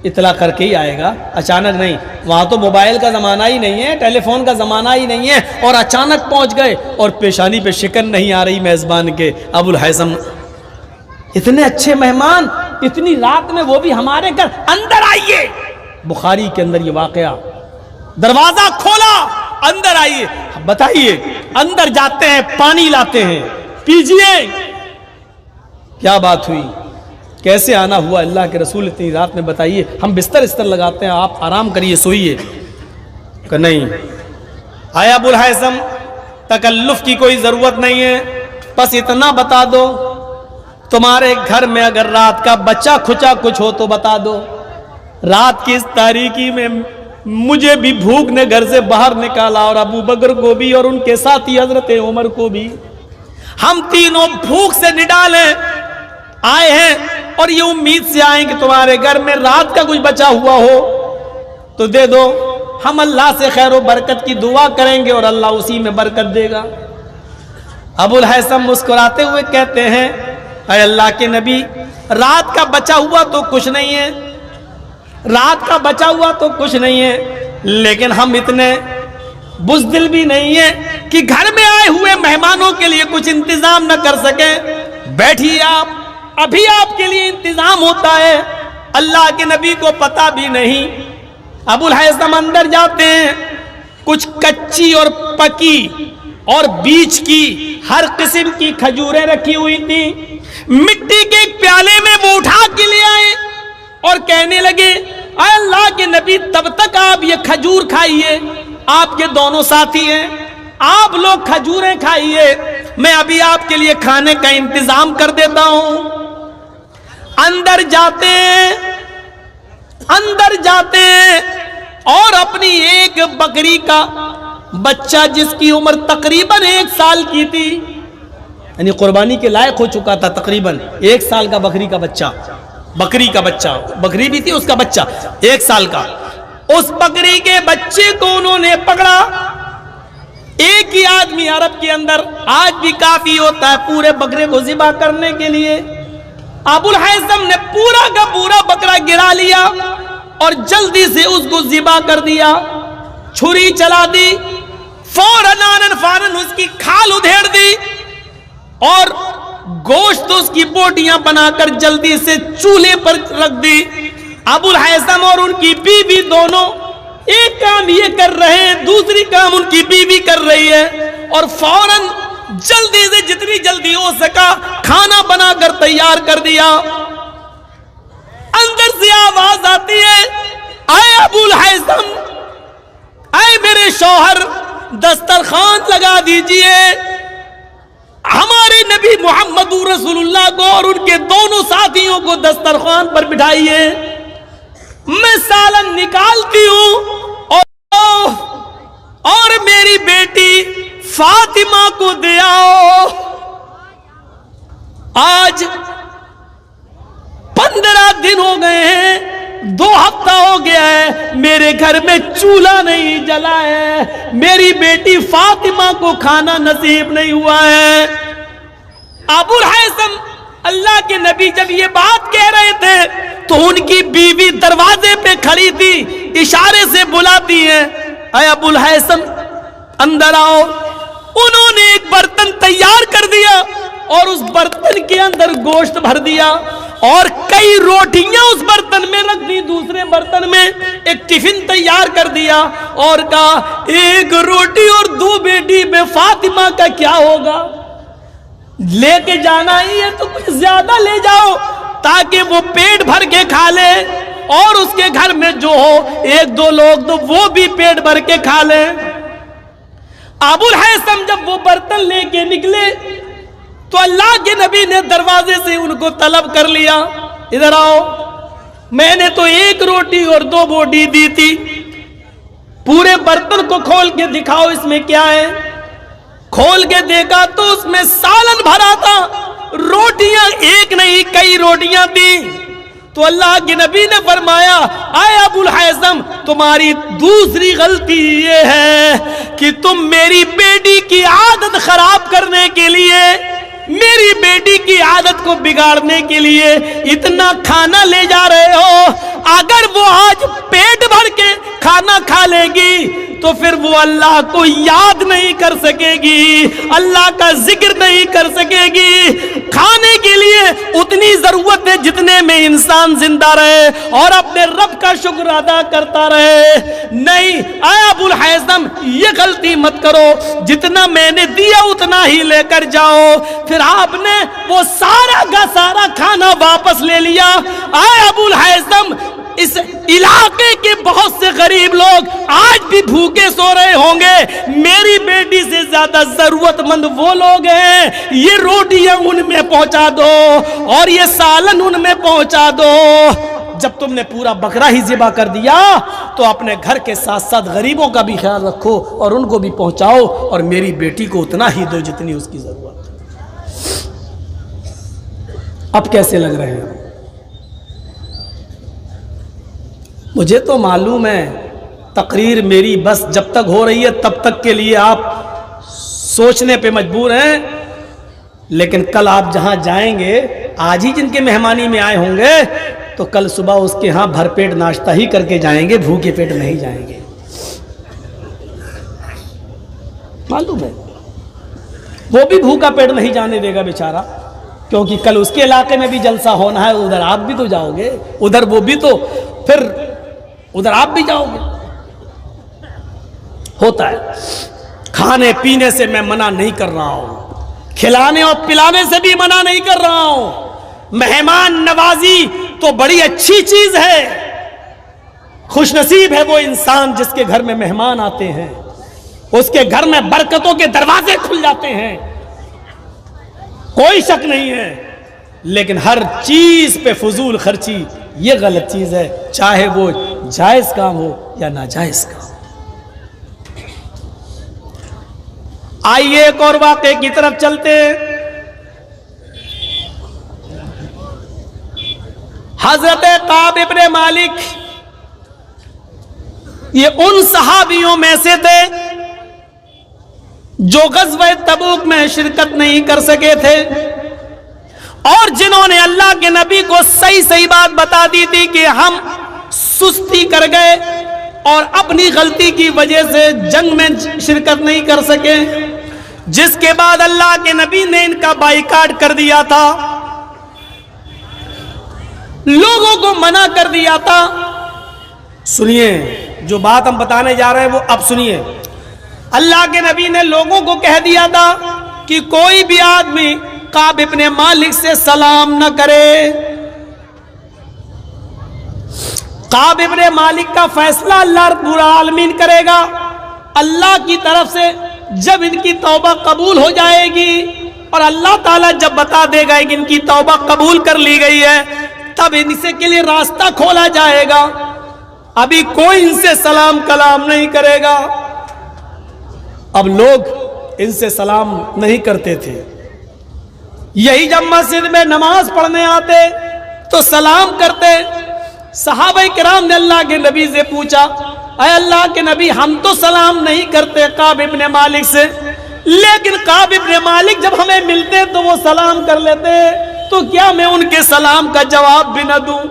[SPEAKER 1] اطلاع کر کے ہی آئے گا، اچانک نہیں. وہاں تو موبائل کا زمانہ ہی نہیں ہے، ٹیلی فون کا زمانہ ہی نہیں ہے، اور اچانک پہنچ گئے اور پیشانی پہ شکن نہیں آ رہی میزبان کے. ابو الحیثم اتنے اچھے مہمان، اتنی رات میں، وہ بھی ہمارے گھر، اندر آئیے. بخاری کے اندر یہ واقعہ، دروازہ کھولا، اندر آئیے. بتائیے، اندر جاتے ہیں، پانی لاتے ہیں، پیجئے. کیا بات ہوئی، کیسے آنا ہوا اللہ کے رسول اتنی رات میں؟ بتائیے. ہم بستر لگاتے ہیں، آپ آرام کریے، سوئیے. کہ نہیں. آیا ابو الحیثم، تکلف کی کوئی ضرورت نہیں ہے، بس اتنا بتا دو، تمہارے گھر میں اگر رات کا بچہ کھچا کچھ ہو تو بتا دو. رات کی اس تاریکی میں مجھے بھی بھوک نے گھر سے باہر نکالا، اور ابو بکر کو بھی، اور ان کے ساتھی حضرت عمر کو بھی. ہم تینوں بھوک سے نڈالے آئے ہیں، اور یہ امید سے آئیں کہ تمہارے گھر میں رات کا کچھ بچا ہوا ہو تو دے دو. ہم اللہ سے خیر و برکت کی دعا کریں گے اور اللہ اسی میں برکت دے گا. ابو الحیثم مسکراتے ہوئے کہتے ہیں، اے اللہ کے نبی، رات کا بچا ہوا تو کچھ نہیں ہے، رات کا بچا ہوا تو کچھ نہیں ہے، لیکن ہم اتنے بزدل بھی نہیں ہیں کہ گھر میں آئے ہوئے مہمانوں کے لیے کچھ انتظام نہ کر سکیں. بیٹھیے آپ، ابھی آپ کے لیے انتظام ہوتا ہے. اللہ کے نبی کو پتہ بھی نہیں. ابو الحیثم اندر جاتے ہیں. کچھ کچی اور پکی اور بیچ کی ہر قسم کی کھجوریں رکھی ہوئی تھی. مٹی کے ایک پیالے میں وہ اٹھا کے لے آئے اور کہنے لگے، اے اللہ کے نبی، تب تک آپ یہ کھجور کھائیے، آپ کے دونوں ساتھی ہیں، آپ لوگ کھجوریں کھائیے، میں ابھی آپ کے لیے کھانے کا انتظام کر دیتا ہوں. اندر جاتے ہیں اور اپنی ایک بکری کا بچہ، جس کی عمر تقریباً 1 سال کی تھی، یعنی قربانی کے لائق ہو چکا تھا، تقریباً 1 سال کا بکری کا بچہ، بکری بھی تھی، اس کا بچہ 1 سال کا. اس بکری کے بچے کو انہوں نے پکڑا. ایک ہی آدمی عرب کے اندر آج بھی کافی ہوتا ہے پورے بکرے کو ذبح کرنے کے لیے. ابو الحیثم نے پورا کا پورا بکرا گرا لیا اور جلدی سے اس کو ذبح کر دیا. چھری چلا دی، فوراً اس کی کھال ادھیڑ دی اور گوشت اس کی بوٹیاں بنا کر جلدی سے چولہے پر رکھ دی. ابو الحیثم اور ان کی بیوی دونوں ایک کام یہ کر رہے ہیں، دوسری کام ان کی بیوی کر رہی ہے، اور فوراً جلدی سے جتنی جلدی ہو سکا کھانا بنا کر تیار کر دیا. اندر سے آواز آتی ہے، اے ابو الحیثم، اے میرے شوہر، دسترخوان لگا دیجئے، ہمارے نبی محمد رسول اللہ کو اور ان کے دونوں ساتھیوں کو دسترخوان پر بٹھائیے. میں سالن نکالتی ہوں اور میری بیٹی فاطمہ کو دے آؤ. آج 15 دن ہو گئے ہیں, 2 ہفتہ ہو گیا ہے, میرے گھر میں چولہا نہیں جلا ہے, میری بیٹی فاطمہ کو کھانا نصیب نہیں ہوا ہے. ابو الہیثم اللہ کے نبی جب یہ بات کہہ رہے تھے تو ان کی بیوی دروازے پہ کھڑی تھی, اشارے سے بلاتی ہے, اے ابو الہیثم اندر آؤ. انہوں نے ایک برتن تیار کر دیا اور اس برتن کے اندر گوشت بھر دیا اور کئی روٹیاں اس برتن میں رکھ دی, دوسرے برتن میں ایک ٹفن تیار کر دیا اور کہا 1 روٹی اور 2 بیٹی میں فاطمہ کا کیا ہوگا, لے کے جانا ہی ہے تو کچھ زیادہ لے جاؤ تاکہ وہ پیٹ بھر کے کھا لے اور اس کے گھر میں جو ہو 1-2 لوگ تو وہ بھی پیٹ بھر کے کھا لیں. ابو الہیثم جب وہ برتن لے کے نکلے تو اللہ کے نبی نے دروازے سے ان کو طلب کر لیا, ادھر آؤ, میں نے تو 1 روٹی اور 2 بوٹی دی تھی, پورے برتن کو کھول کے دکھاؤ اس میں کیا ہے. کھول کے دیکھا تو اس میں سالن بھرا تھا, روٹیاں ایک نہیں کئی روٹیاں تھیں. تو اللہ کے نبی نے فرمایا اے ابو الہیثم تمہاری دوسری غلطی یہ ہے کہ تم میری بیٹی کی عادت خراب کرنے کے لیے, میری بیٹی کی عادت کو بگاڑنے کے لیے اتنا کھانا لے جا رہے ہو. اگر وہ آج پیٹ بھر کے کھانا کھا لے گی تو پھر وہ اللہ کو یاد نہیں کر سکے گی, اللہ کا ذکر نہیں کر سکے گی. کھانے کے لیے اتنی ضرورت ہے جتنے میں انسان زندہ رہے اور اپنے رب کا شکر ادا کرتا رہے. نہیں اے ابو الہیثم یہ غلطی مت کرو, جتنا میں نے دیا اتنا ہی لے کر جاؤ. پھر آپ نے وہ سارا کا سارا کھانا واپس لے لیا. اے ابو الہیثم اس علاقے کے بہت سے غریب لوگ آج بھی بھوکے سو رہے ہوں گے, میری بیٹی سے زیادہ ضرورت مند وہ لوگ ہیں, یہ روٹیاں ان میں پہنچا دو اور یہ سالن ان میں پہنچا دو. جب تم نے پورا بکرا ہی ذبح کر دیا تو اپنے گھر کے ساتھ ساتھ غریبوں کا بھی خیال رکھو اور ان کو بھی پہنچاؤ اور میری بیٹی کو اتنا ہی دو جتنی اس کی ضرورت. اب کیسے لگ رہے ہیں؟ مجھے تو معلوم ہے تقریر میری بس جب تک ہو رہی ہے تب تک کے لیے آپ سوچنے پہ مجبور ہیں, لیکن کل آپ جہاں جائیں گے, آج ہی جن کے مہمانی میں آئے ہوں گے تو کل صبح اس کے ہاں بھر پیٹ ناشتہ ہی کر کے جائیں گے, بھوکے پیٹ نہیں جائیں گے. معلوم ہے وہ بھی بھوکا پیٹ نہیں جانے دے گا بیچارہ, کیونکہ کل اس کے علاقے میں بھی جلسہ ہونا ہے, ادھر آپ بھی تو جاؤ گے, ادھر وہ بھی تو, پھر ادھر آپ بھی جاؤ گے. ہوتا ہے. کھانے پینے سے میں منع نہیں کر رہا ہوں, کھلانے اور پلانے سے بھی منع نہیں کر رہا ہوں. مہمان نوازی تو بڑی اچھی چیز ہے, خوش نصیب ہے وہ انسان جس کے گھر میں مہمان آتے ہیں, اس کے گھر میں برکتوں کے دروازے کھل جاتے ہیں, کوئی شک نہیں ہے. لیکن ہر چیز پہ فضول خرچی یہ غلط چیز ہے, چاہے وہ جائز کام ہو یا ناجائز کام. آئیے ایک اور واقعے کی طرف چلتے ہیں. حضرت کعب ابن مالک یہ ان صحابیوں میں سے تھے جو غزوہ تبوک میں شرکت نہیں کر سکے تھے اور جنہوں نے اللہ کے نبی کو صحیح بات بتا دی تھی کہ ہم سستی کر گئے اور اپنی غلطی کی وجہ سے جنگ میں شرکت نہیں کر سکے, جس کے بعد اللہ کے نبی نے ان کا بائیکاٹ کر دیا تھا, لوگوں کو منع کر دیا تھا. سنیے جو بات ہم بتانے جا رہے ہیں وہ اب سنیے. اللہ کے نبی نے لوگوں کو کہہ دیا تھا کہ کوئی بھی آدمی کعب ابن مالک سے سلام نہ کرے. کعب ابن مالک کا فیصلہ اللہ رب العالمین کرے گا. اللہ کی طرف سے جب ان کی توبہ قبول ہو جائے گی اور اللہ تعالیٰ جب بتا دے گا کہ ان کی توبہ قبول کر لی گئی ہے, تب ان سے کے لیے راستہ کھولا جائے گا. ابھی کوئی ان سے سلام کلام نہیں کرے گا. اب لوگ ان سے سلام نہیں کرتے تھے. یہی جب مسجد میں نماز پڑھنے آتے تو سلام کرتے. صحابہ کرام نے اللہ کے نبی سے پوچھا, اے اللہ کے نبی, ہم تو سلام نہیں کرتے کعب ابن مالک سے, لیکن کعب ابن مالک جب ہمیں ملتے تو وہ سلام کر لیتے, تو کیا میں ان کے سلام کا جواب بھی نہ دوں؟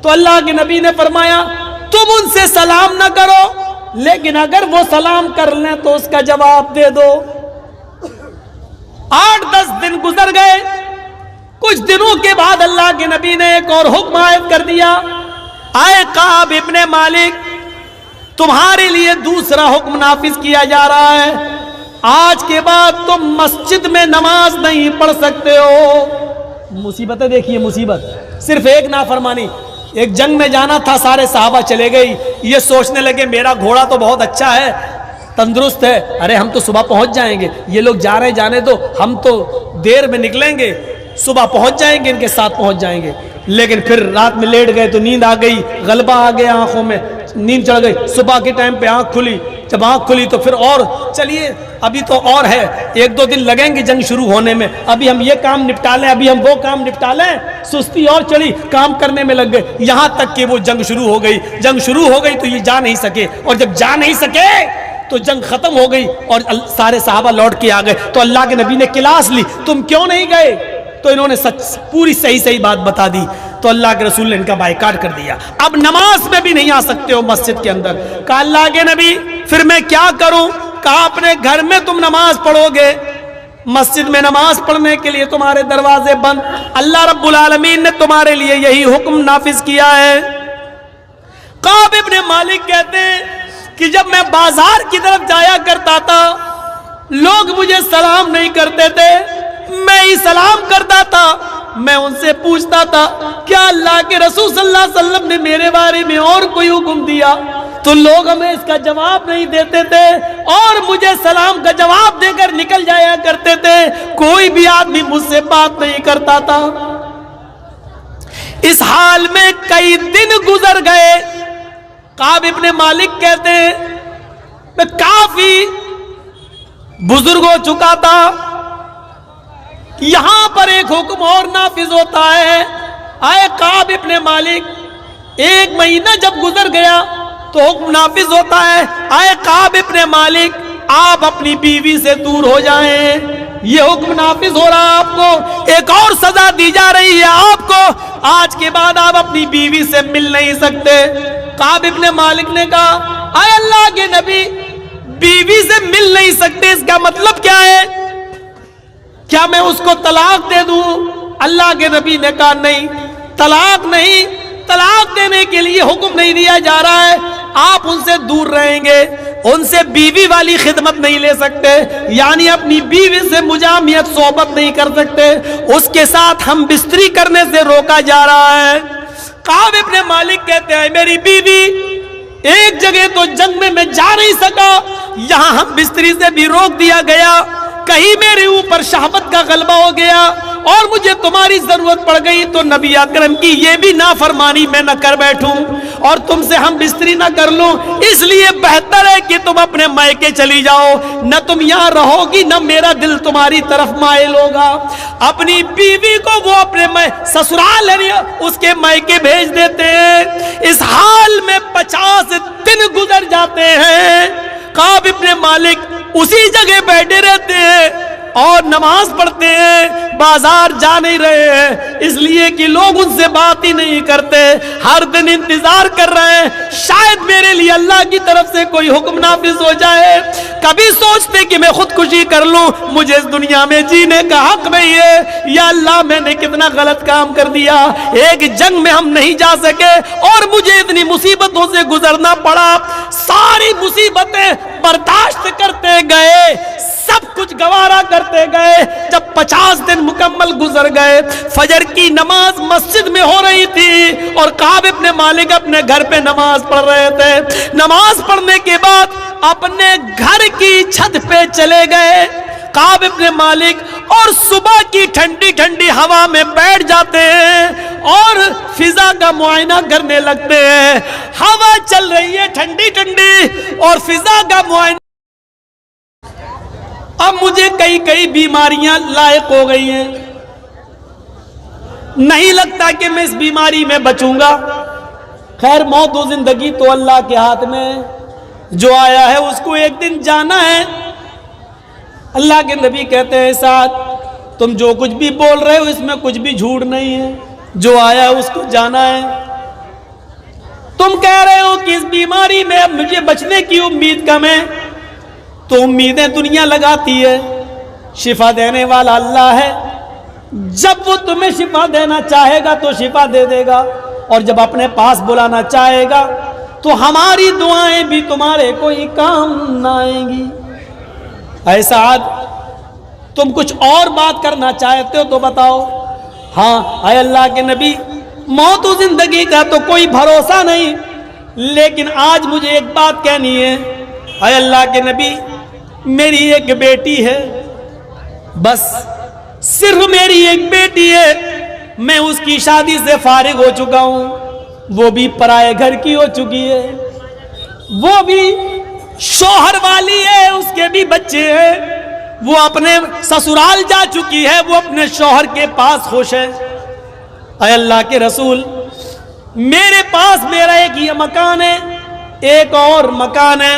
[SPEAKER 1] تو اللہ کے نبی نے فرمایا, تم ان سے سلام نہ کرو, لیکن اگر وہ سلام کر لیں تو اس کا جواب دے دو. 8-10 دن گزر گئے. کچھ دنوں کے بعد اللہ کے نبی نے ایک اور حکم عائد کر دیا, اے کعب ابن مالک, تمہارے لیے دوسرا حکم نافذ کیا جا رہا ہے. آج کے بعد تم مسجد میں نماز نہیں پڑھ سکتے ہو. مصیبتیں دیکھیے, مصیبت صرف ایک نافرمانی. ایک جنگ میں جانا تھا, سارے صحابہ چلے گئے. یہ سوچنے لگے میرا گھوڑا تو بہت اچھا ہے, تندرست ہے, ارے ہم تو صبح پہنچ جائیں گے, یہ لوگ جا رہے جانے دو, ہم تو دیر میں نکلیں گے, صبح پہنچ جائیں گے, ان کے ساتھ پہنچ جائیں گے. لیکن پھر رات میں لیٹ گئے تو نیند آ گئی, غلبہ آ گیا آنکھوں میں, نیند چڑھ گئی. صبح کے ٹائم پہ آنکھ کھلی, جب آنکھ کھلی تو پھر اور چلیے ابھی تو اور ہے, 1-2 دن لگیں گے جنگ شروع ہونے میں, ابھی ہم یہ کام نپٹا لیں, ابھی ہم وہ کام نپٹا لیں. سستی اور چڑھی, کام کرنے میں لگ گئے, یہاں تک کہ وہ جنگ شروع ہو گئی. جنگ شروع ہو گئی تو یہ جا نہیں سکے, اور جب جا نہیں سکے تو جنگ ختم ہو گئی اور سارے صحابہ لوٹ کے آ گئے. تو اللہ کے نبی نے کلاس لی, تم کیوں نہیں گئے؟ تو انہوں نے پوری صحیح بات بتا دی. تو اللہ کے رسول نے ان کا بائیکاٹ کر دیا, اب نماز میں بھی نہیں آ سکتے ہو مسجد کے اندر. کہا اللہ کے نبی پھر میں کیا کروں؟ کہا اپنے گھر میں تم نماز پڑھو گے, مسجد میں نماز پڑھنے کے لیے تمہارے دروازے بند. اللہ رب العالمین نے تمہارے لیے یہی حکم نافذ کیا ہے. کعب ابن مالک کہتے ہیں کہ جب میں بازار کی طرف جایا کرتا تھا, لوگ مجھے سلام نہیں کرتے تھے, میں ہی سلام کرتا تھا. میں ان سے پوچھتا تھا کیا اللہ کے رسول صلی اللہ علیہ وسلم نے میرے بارے میں اور کوئی حکم دیا؟ تو لوگ ہمیں اس کا جواب نہیں دیتے تھے اور مجھے سلام کا جواب دے کر نکل جایا کرتے تھے. کوئی بھی آدمی مجھ سے بات نہیں کرتا تھا. اس حال میں کئی دن گزر گئے. کعب ابن مالک کہتے ہیں میں کافی بزرگ ہو چکا تھا, یہاں پر ایک حکم اور نافذ ہوتا ہے. اے کعب ابن مالک, 1 مہینہ جب گزر گیا تو حکم نافذ ہوتا ہے, اے کعب ابن مالک آپ اپنی بیوی سے دور ہو جائیں. یہ حکم نافذ ہو رہا ہے آپ کو, ایک اور سزا دی جا رہی ہے آپ کو, آج کے بعد آپ اپنی بیوی سے مل نہیں سکتے. کعب ابن مالک نے کہا اے اللہ کے نبی, بیوی سے مل نہیں سکتے اس کا مطلب کیا ہے؟ کیا میں اس کو طلاق دے دوں؟ اللہ کے نبی نے کہا نہیں, طلاق نہیں, طلاق دینے کے لیے حکم نہیں دیا جا رہا ہے, آپ ان سے دور رہیں گے, ان سے بیوی والی خدمت نہیں لے سکتے, یعنی اپنی بیوی سے مجامعت صحبت نہیں کر سکتے, اس کے ساتھ ہم بستری کرنے سے روکا جا رہا ہے. کعب ابن مالک کہتے ہیں میری بیوی ایک جگہ تو جنگ میں جا نہیں سکا, یہاں ہم بستری سے بھی روک دیا گیا, کہیں میرے اوپر شہوت کا غلبہ ہو گیا اور مجھے تمہاری ضرورت پڑ گئی تو نبی اکرم کی یہ بھی نافرمانی میں نہ کر بیٹھوں اور تم سے ہم بستری نہ کر لوں, اس لیے بہتر ہے کہ تم اپنے مائکے چلی جاؤ, نہ تم یہاں رہو گی نہ میرا دل تمہاری طرف مائل ہوگا. اپنی بیوی کو وہ اپنے سسرال اس کے مائکے بھیج دیتے ہیں. اس حال میں 50 دن گزر جاتے ہیں. کعب ابن مالک اسی جگہ بیٹھے رہتے ہیں اور نماز پڑھتے ہیں, بازار جا نہیں رہے ہیں, اس لیے کہ لوگ ان سے بات ہی نہیں کرتے, ہر دن انتظار کر رہے ہیں شاید میرے لیے اللہ کی طرف سے کوئی حکم نافذ ہو جائے. کبھی سوچتے کہ میں خودکشی کر لوں, مجھے اس دنیا میں جینے کا حق نہیں ہے, یا اللہ میں نے کتنا غلط کام کر دیا, ایک جنگ میں ہم نہیں جا سکے اور مجھے اتنی مصیبتوں سے گزرنا پڑا. ساری مصیبتیں برداشت کرتے گئے, سب کچھ گوارا کرتے گئے. جب 50 دن مکمل گزر گئے, فجر کی نماز مسجد میں ہو رہی تھی اور کعب ابن مالک اپنے گھر پہ نماز پڑھ رہے تھے. نماز پڑھنے کے بعد اپنے گھر کی چھت پہ چلے گئے کعب ابن مالک اور صبح کی ٹھنڈی ٹھنڈی ہوا میں بیٹھ جاتے ہیں اور فضا کا معائنہ کرنے لگتے ہیں. ہوا چل رہی ہے ٹھنڈی ٹھنڈی اور فضا کا معائنہ. اب مجھے کئی بیماریاں لاحق ہو گئی ہیں, نہیں لگتا کہ میں اس بیماری میں بچوں گا. خیر موت و زندگی تو اللہ کے ہاتھ میں, جو آیا ہے اس کو ایک دن جانا ہے. اللہ کے نبی کہتے ہیں سعد تم جو کچھ بھی بول رہے ہو اس میں کچھ بھی جھوٹ نہیں ہے, جو آیا ہے اس کو جانا ہے. تم کہہ رہے ہو کہ اس بیماری میں اب مجھے بچنے کی امید کم ہے, تو امیدیں دنیا لگاتی ہے, شفا دینے والا اللہ ہے. جب وہ تمہیں شفا دینا چاہے گا تو شفا دے دے گا, اور جب اپنے پاس بلانا چاہے گا تو ہماری دعائیں بھی تمہارے کوئی کام نہ آئیں گی. ایسا تم کچھ اور بات کرنا چاہتے ہو تو بتاؤ. ہاں اے اللہ کے نبی موت و زندگی کا تو کوئی بھروسہ نہیں, لیکن آج مجھے ایک بات کہنی ہے. اے اللہ کے نبی میری ایک بیٹی ہے, بس صرف میری ایک بیٹی ہے, میں اس کی شادی سے فارغ ہو چکا ہوں, وہ بھی پرائے گھر کی ہو چکی ہے, وہ بھی شوہر والی ہے, اس کے بھی بچے ہیں, وہ اپنے سسرال جا چکی ہے, وہ اپنے شوہر کے پاس خوش ہے. اے اللہ کے رسول میرے پاس میرا ایک یہ مکان ہے, ایک اور مکان ہے,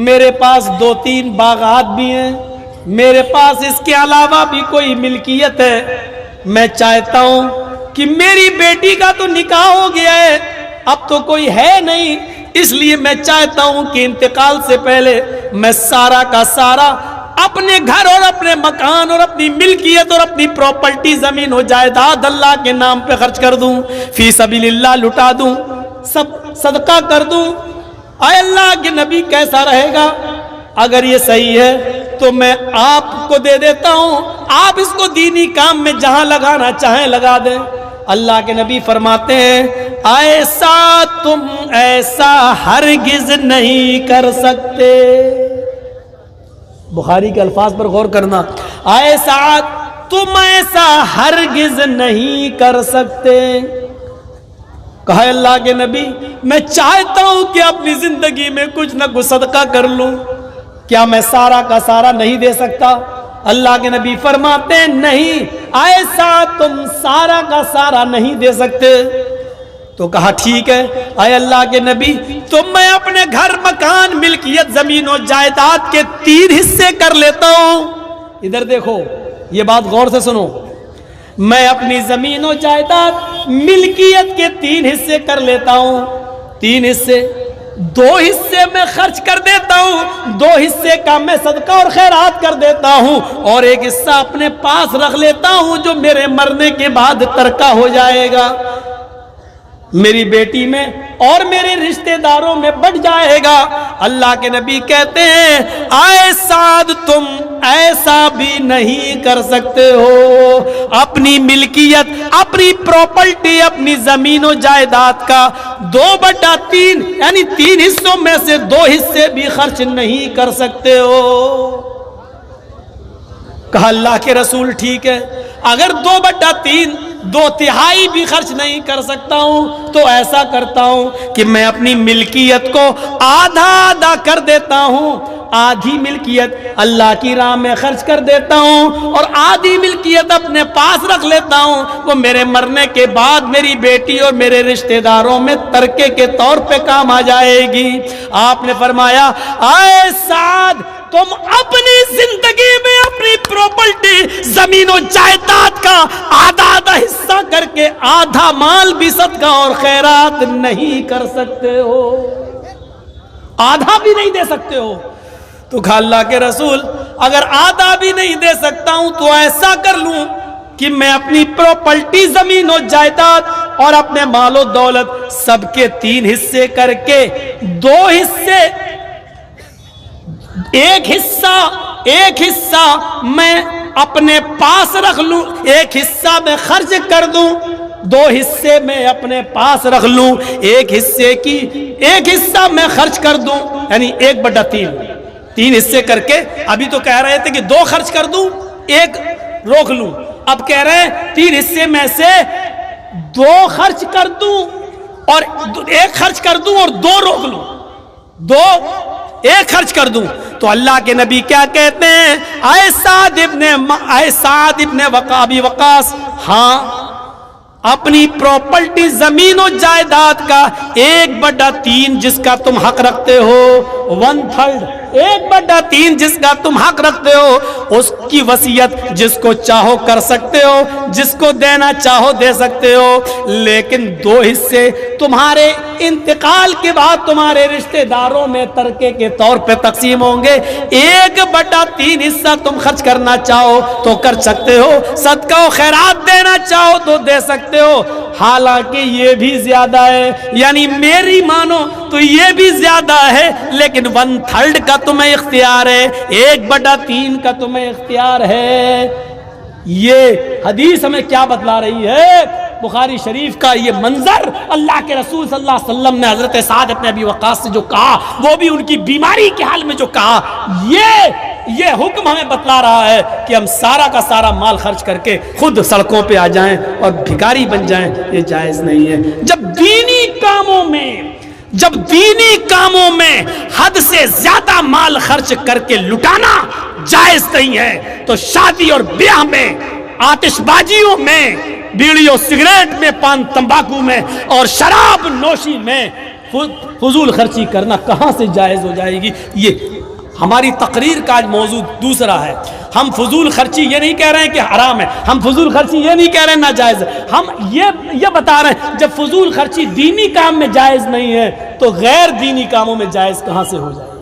[SPEAKER 1] میرے پاس 2-3 باغات بھی ہیں, میرے پاس اس کے علاوہ بھی کوئی ملکیت ہے. میں چاہتا ہوں کہ میری بیٹی کا تو نکاح ہو گیا ہے, اب تو کوئی ہے نہیں, اس لیے میں چاہتا ہوں کہ انتقال سے پہلے میں سارا کا سارا اپنے گھر اور اپنے مکان اور اپنی ملکیت اور اپنی پراپرٹی زمین و جائیداد اللہ کے نام پہ خرچ کر دوں, فی سبیل اللہ لٹا دوں, سب صدقہ کر دوں. اے اللہ کے نبی کیسا رہے گا؟ اگر یہ صحیح ہے تو میں آپ کو دے دیتا ہوں, آپ اس کو دینی کام میں جہاں لگانا چاہیں لگا دیں. اللہ کے نبی فرماتے ہیں ایسا تم ایسا ہرگز نہیں کر سکتے. بخاری کے الفاظ پر غور کرنا, ایسا تم ایسا ہرگز نہیں کر سکتے. کہا اللہ کے نبی میں چاہتا ہوں کہ اپنی زندگی میں کچھ نہ کچھ صدقہ کر لوں, کیا میں سارا کا سارا نہیں دے سکتا؟ اللہ کے نبی فرماتے ہیں نہیں, ایسا تم سارا کا سارا نہیں دے سکتے. تو کہا ٹھیک ہے اے اللہ کے نبی تو میں اپنے گھر مکان ملکیت زمین و جائیداد کے 3 حصے کر لیتا ہوں. ادھر دیکھو, یہ بات غور سے سنو, میں اپنی زمین و جائیداد ملکیت کے 3 حصے کر لیتا ہوں. 3 حصے, 2 حصے میں خرچ کر دیتا ہوں, 2 حصے کا میں صدقہ اور خیرات کر دیتا ہوں, اور 1 حصہ اپنے پاس رکھ لیتا ہوں جو میرے مرنے کے بعد ترکہ ہو جائے گا, میری بیٹی میں اور میرے رشتہ داروں میں بٹ جائے گا. اللہ کے نبی کہتے ہیں اے سعد تم ایسا بھی نہیں کر سکتے ہو, اپنی ملکیت اپنی پراپرٹی اپنی زمین و جائیداد کا 2/3 یعنی 3 حصوں میں سے 2 حصے بھی خرچ نہیں کر سکتے ہو. کہا اللہ کے رسول ٹھیک ہے, اگر 2/3 2/3 بھی خرچ نہیں کر سکتا ہوں تو ایسا کرتا ہوں کہ میں اپنی ملکیت کو آدھا کر دیتا ہوں, آدھی ملکیت اللہ کی راہ میں خرچ کر دیتا ہوں اور آدھی ملکیت اپنے پاس رکھ لیتا ہوں, وہ میرے مرنے کے بعد میری بیٹی اور میرے رشتہ داروں میں ترکے کے طور پہ کام آ جائے گی. آپ نے فرمایا اے سعد تم اپنی زندگی میں اپنی پراپرٹی زمین و جائیداد کا آدھا حصہ کر کے آدھا مال بھی صدقہ اور خیرات نہیں کر سکتے ہو, آدھا بھی نہیں دے سکتے ہو. تو کہا اللہ کے رسول اگر آدھا بھی نہیں دے سکتا ہوں تو ایسا کر لوں کہ میں اپنی پراپرٹی زمین و جائیداد اور اپنے مال و دولت سب کے 3 حصے کر کے 2 حصے, ایک حصہ میں اپنے پاس رکھ لوں, 1 حصہ میں خرچ کر دوں, 2 حصے میں اپنے پاس رکھ لوں, 1 حصہ میں خرچ کر دوں, یعنی 1/3 3 حصے کر کے. ابھی تو کہہ رہے تھے کہ 2 خرچ کر دوں 1 روک لوں, اب کہہ رہے ہیں 3 حصے میں سے 2 خرچ کر دوں اور 1 خرچ کر دوں اور 2 روک لوں، 1 خرچ کر دوں؟ تو اللہ کے نبی کیا کہتے ہیں، اے سعد ابن ابی وقاص، ہاں اپنی پراپرٹی زمین و جائیداد کا 1/3 جس کا تم حق رکھتے ہو، 1/3 1/3 جس کا تم حق رکھتے ہو، اس کی وصیت جس کو چاہو کر سکتے ہو، جس کو دینا چاہو دے سکتے ہو، لیکن 2 حصے تمہارے انتقال کے بعد تمہارے رشتہ داروں میں ترکے کے طور پہ تقسیم ہوں گے۔ 1/3 حصہ تم خرچ کرنا چاہو تو کر سکتے ہو، صدقہ و خیرات دینا چاہو تو دے سکتے ہو، حالانکہ یہ بھی زیادہ ہے، یعنی میری مانو تو یہ بھی زیادہ ہے، لیکن 1/3 کا تمہیں اختیار ہے، 1/3 کا تمہیں اختیار ہے۔ یہ حدیث ہمیں کیا بتلا رہی ہے؟ بخاری شریف کا یہ منظر اللہ کے رسول صلی اللہ علیہ وسلم نے حضرت سعد ابن ابی وقاص سے جو کہا، وہ بھی ان کی بیماری کے حال میں جو کہا، یہ حکم ہمیں بتلا رہا ہے کہ ہم سارا کا سارا مال خرچ کر کے خود سڑکوں پہ آ جائیں اور بھکاری بن جائیں، یہ جائز نہیں ہے۔ جب دینی کاموں میں حد سے زیادہ مال خرچ کر کے لٹانا جائز نہیں ہے، تو شادی اور بیاہ میں، آتش بازیوں میں، بیڑی اور سگریٹ میں، پان تمباکو میں اور شراب نوشی میں فضول خرچی کرنا کہاں سے جائز ہو جائے گی؟ یہ ہماری تقریر کا آج موضوع دوسرا ہے۔ ہم فضول خرچی یہ نہیں کہہ رہے ہیں کہ حرام ہے، ہم فضول خرچی یہ نہیں کہہ رہے ہیں ناجائز ہے، ہم یہ بتا رہے ہیں جب فضول خرچی دینی کام میں جائز نہیں ہے تو غیر دینی کاموں میں جائز کہاں سے ہو جائے گی؟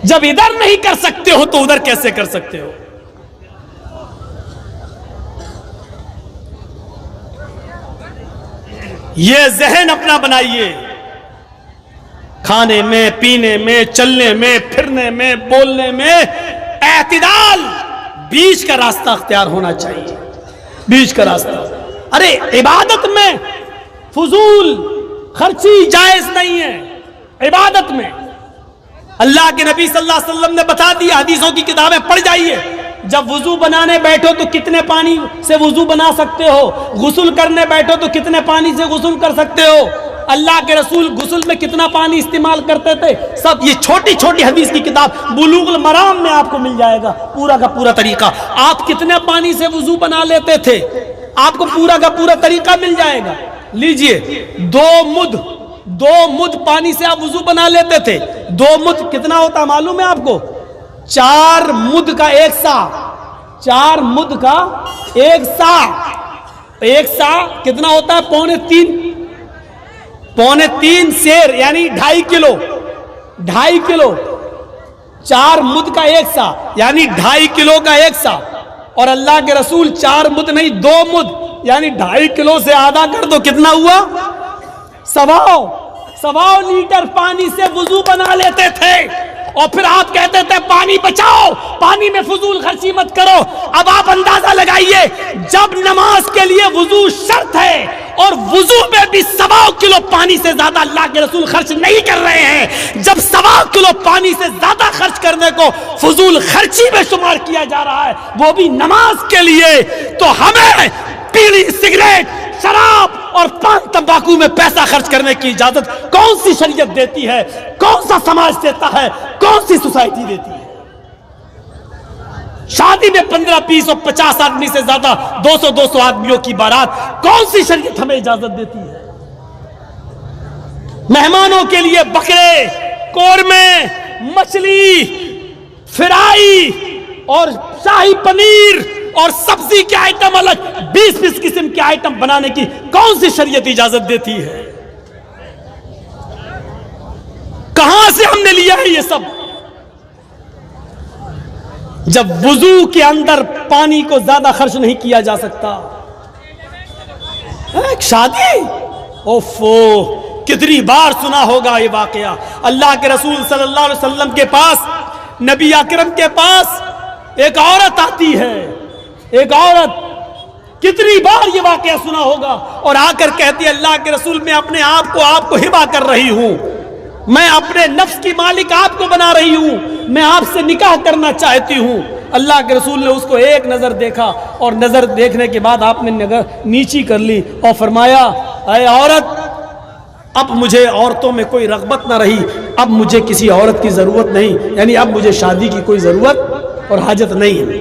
[SPEAKER 1] جب ادھر نہیں کر سکتے ہو تو ادھر کیسے کر سکتے ہو؟ یہ ذہن اپنا بنائیے، کھانے میں، پینے میں، چلنے میں، پھرنے میں، بولنے میں اعتدال، بیچ کا راستہ اختیار ہونا چاہیے، بیچ کا راستہ۔ ارے عبادت میں فضول خرچی جائز نہیں ہے، عبادت میں اللہ کے نبی صلی اللہ علیہ وسلم نے بتا دیا، حدیثوں کی کتابیں پڑھ جائیے، جب وضو بنانے بیٹھو تو کتنے پانی سے وضو بنا سکتے ہو، غسل کرنے بیٹھو تو کتنے پانی سے غسل کر سکتے ہو، اللہ کے رسول غسل میں کتنا پانی استعمال کرتے تھے، سب یہ چھوٹی چھوٹی حدیث کی کتاب بلوغ المرام میں آپ کو مل جائے گا پورا کا پورا طریقہ۔ آپ کتنے پانی سے وضو بنا لیتے تھے، آپ کو پورا کا پورا طریقہ مل جائے گا۔ لیجئے 2 مد پانی سے آپ وضو بنا لیتے تھے، 2 مد کتنا ہوتا معلوم ہے آپ کو؟ 4 مد کا 1 سا، 4 مد کا 1 سا، 1 سا کتنا ہوتا ہے؟ پونے 3 سیر، یعنی 2.5 کلو، 2.5 کلو، 4 مد کا 1 سا یعنی 2.5 کلو کا 1 سا، اور اللہ کے رسول 4 مد نہیں 2 مد یعنی 2.5 کلو سے آدھا کر دو کتنا ہوا؟ 1.25 لیٹر پانی سے وضو بنا لیتے تھے، اور پھر آپ کہتے تھے پانی بچاؤ، پانی میں فضول خرچی مت کرو۔ اب آپ اندازہ لگائیے، جب نماز کے لیے وضو شرط ہے اور وضو میں بھی 1.25 کلو پانی سے زیادہ اللہ کے رسول خرچ نہیں کر رہے ہیں، جب 1.25 کلو پانی سے زیادہ خرچ کرنے کو فضول خرچی میں شمار کیا جا رہا ہے، وہ بھی نماز کے لیے، تو ہمیں بیڑی، سگریٹ، شراب اور پان تمباکو میں پیسہ خرچ کرنے کی اجازت کون سی شریعت دیتی ہے؟ کون سا سماج دیتا ہے؟ کون سی سوسائٹی دیتی ہے؟ شادی میں 15، 20 اور 50 آدمی سے زیادہ 200 آدمیوں کی بارات کون سی شریعت ہمیں اجازت دیتی ہے؟ مہمانوں کے لیے بکرے، قورمے، مچھلی، فرائی اور شاہی پنیر اور سبزی کے آئٹم الگ 20 قسم کے آئٹم بنانے کی کون سی شریعت اجازت دیتی ہے؟ کہاں سے ہم نے لیا ہے یہ سب؟ جب وضو کے اندر پانی کو زیادہ خرچ نہیں کیا جا سکتا، ایک شادی، اوفو کتنی بار سنا ہوگا یہ واقعہ۔ اللہ کے رسول صلی اللہ علیہ وسلم کے پاس، نبی اکرم کے پاس ایک عورت آتی ہے، ایک عورت، کتنی بار یہ واقعہ سنا ہوگا، اور آ کر کہتی ہے اللہ کے رسول میں اپنے آپ کو ہبا کر رہی ہوں، میں اپنے نفس کی مالک آپ کو بنا رہی ہوں، میں آپ سے نکاح کرنا چاہتی ہوں۔ اللہ کے رسول نے اس کو ایک نظر دیکھا اور نظر دیکھنے کے بعد آپ نے نظر نیچی کر لی اور فرمایا اے عورت اب مجھے عورتوں میں کوئی رغبت نہ رہی، اب مجھے کسی عورت کی ضرورت نہیں، یعنی اب مجھے شادی کی کوئی ضرورت اور حاجت نہیں ہے۔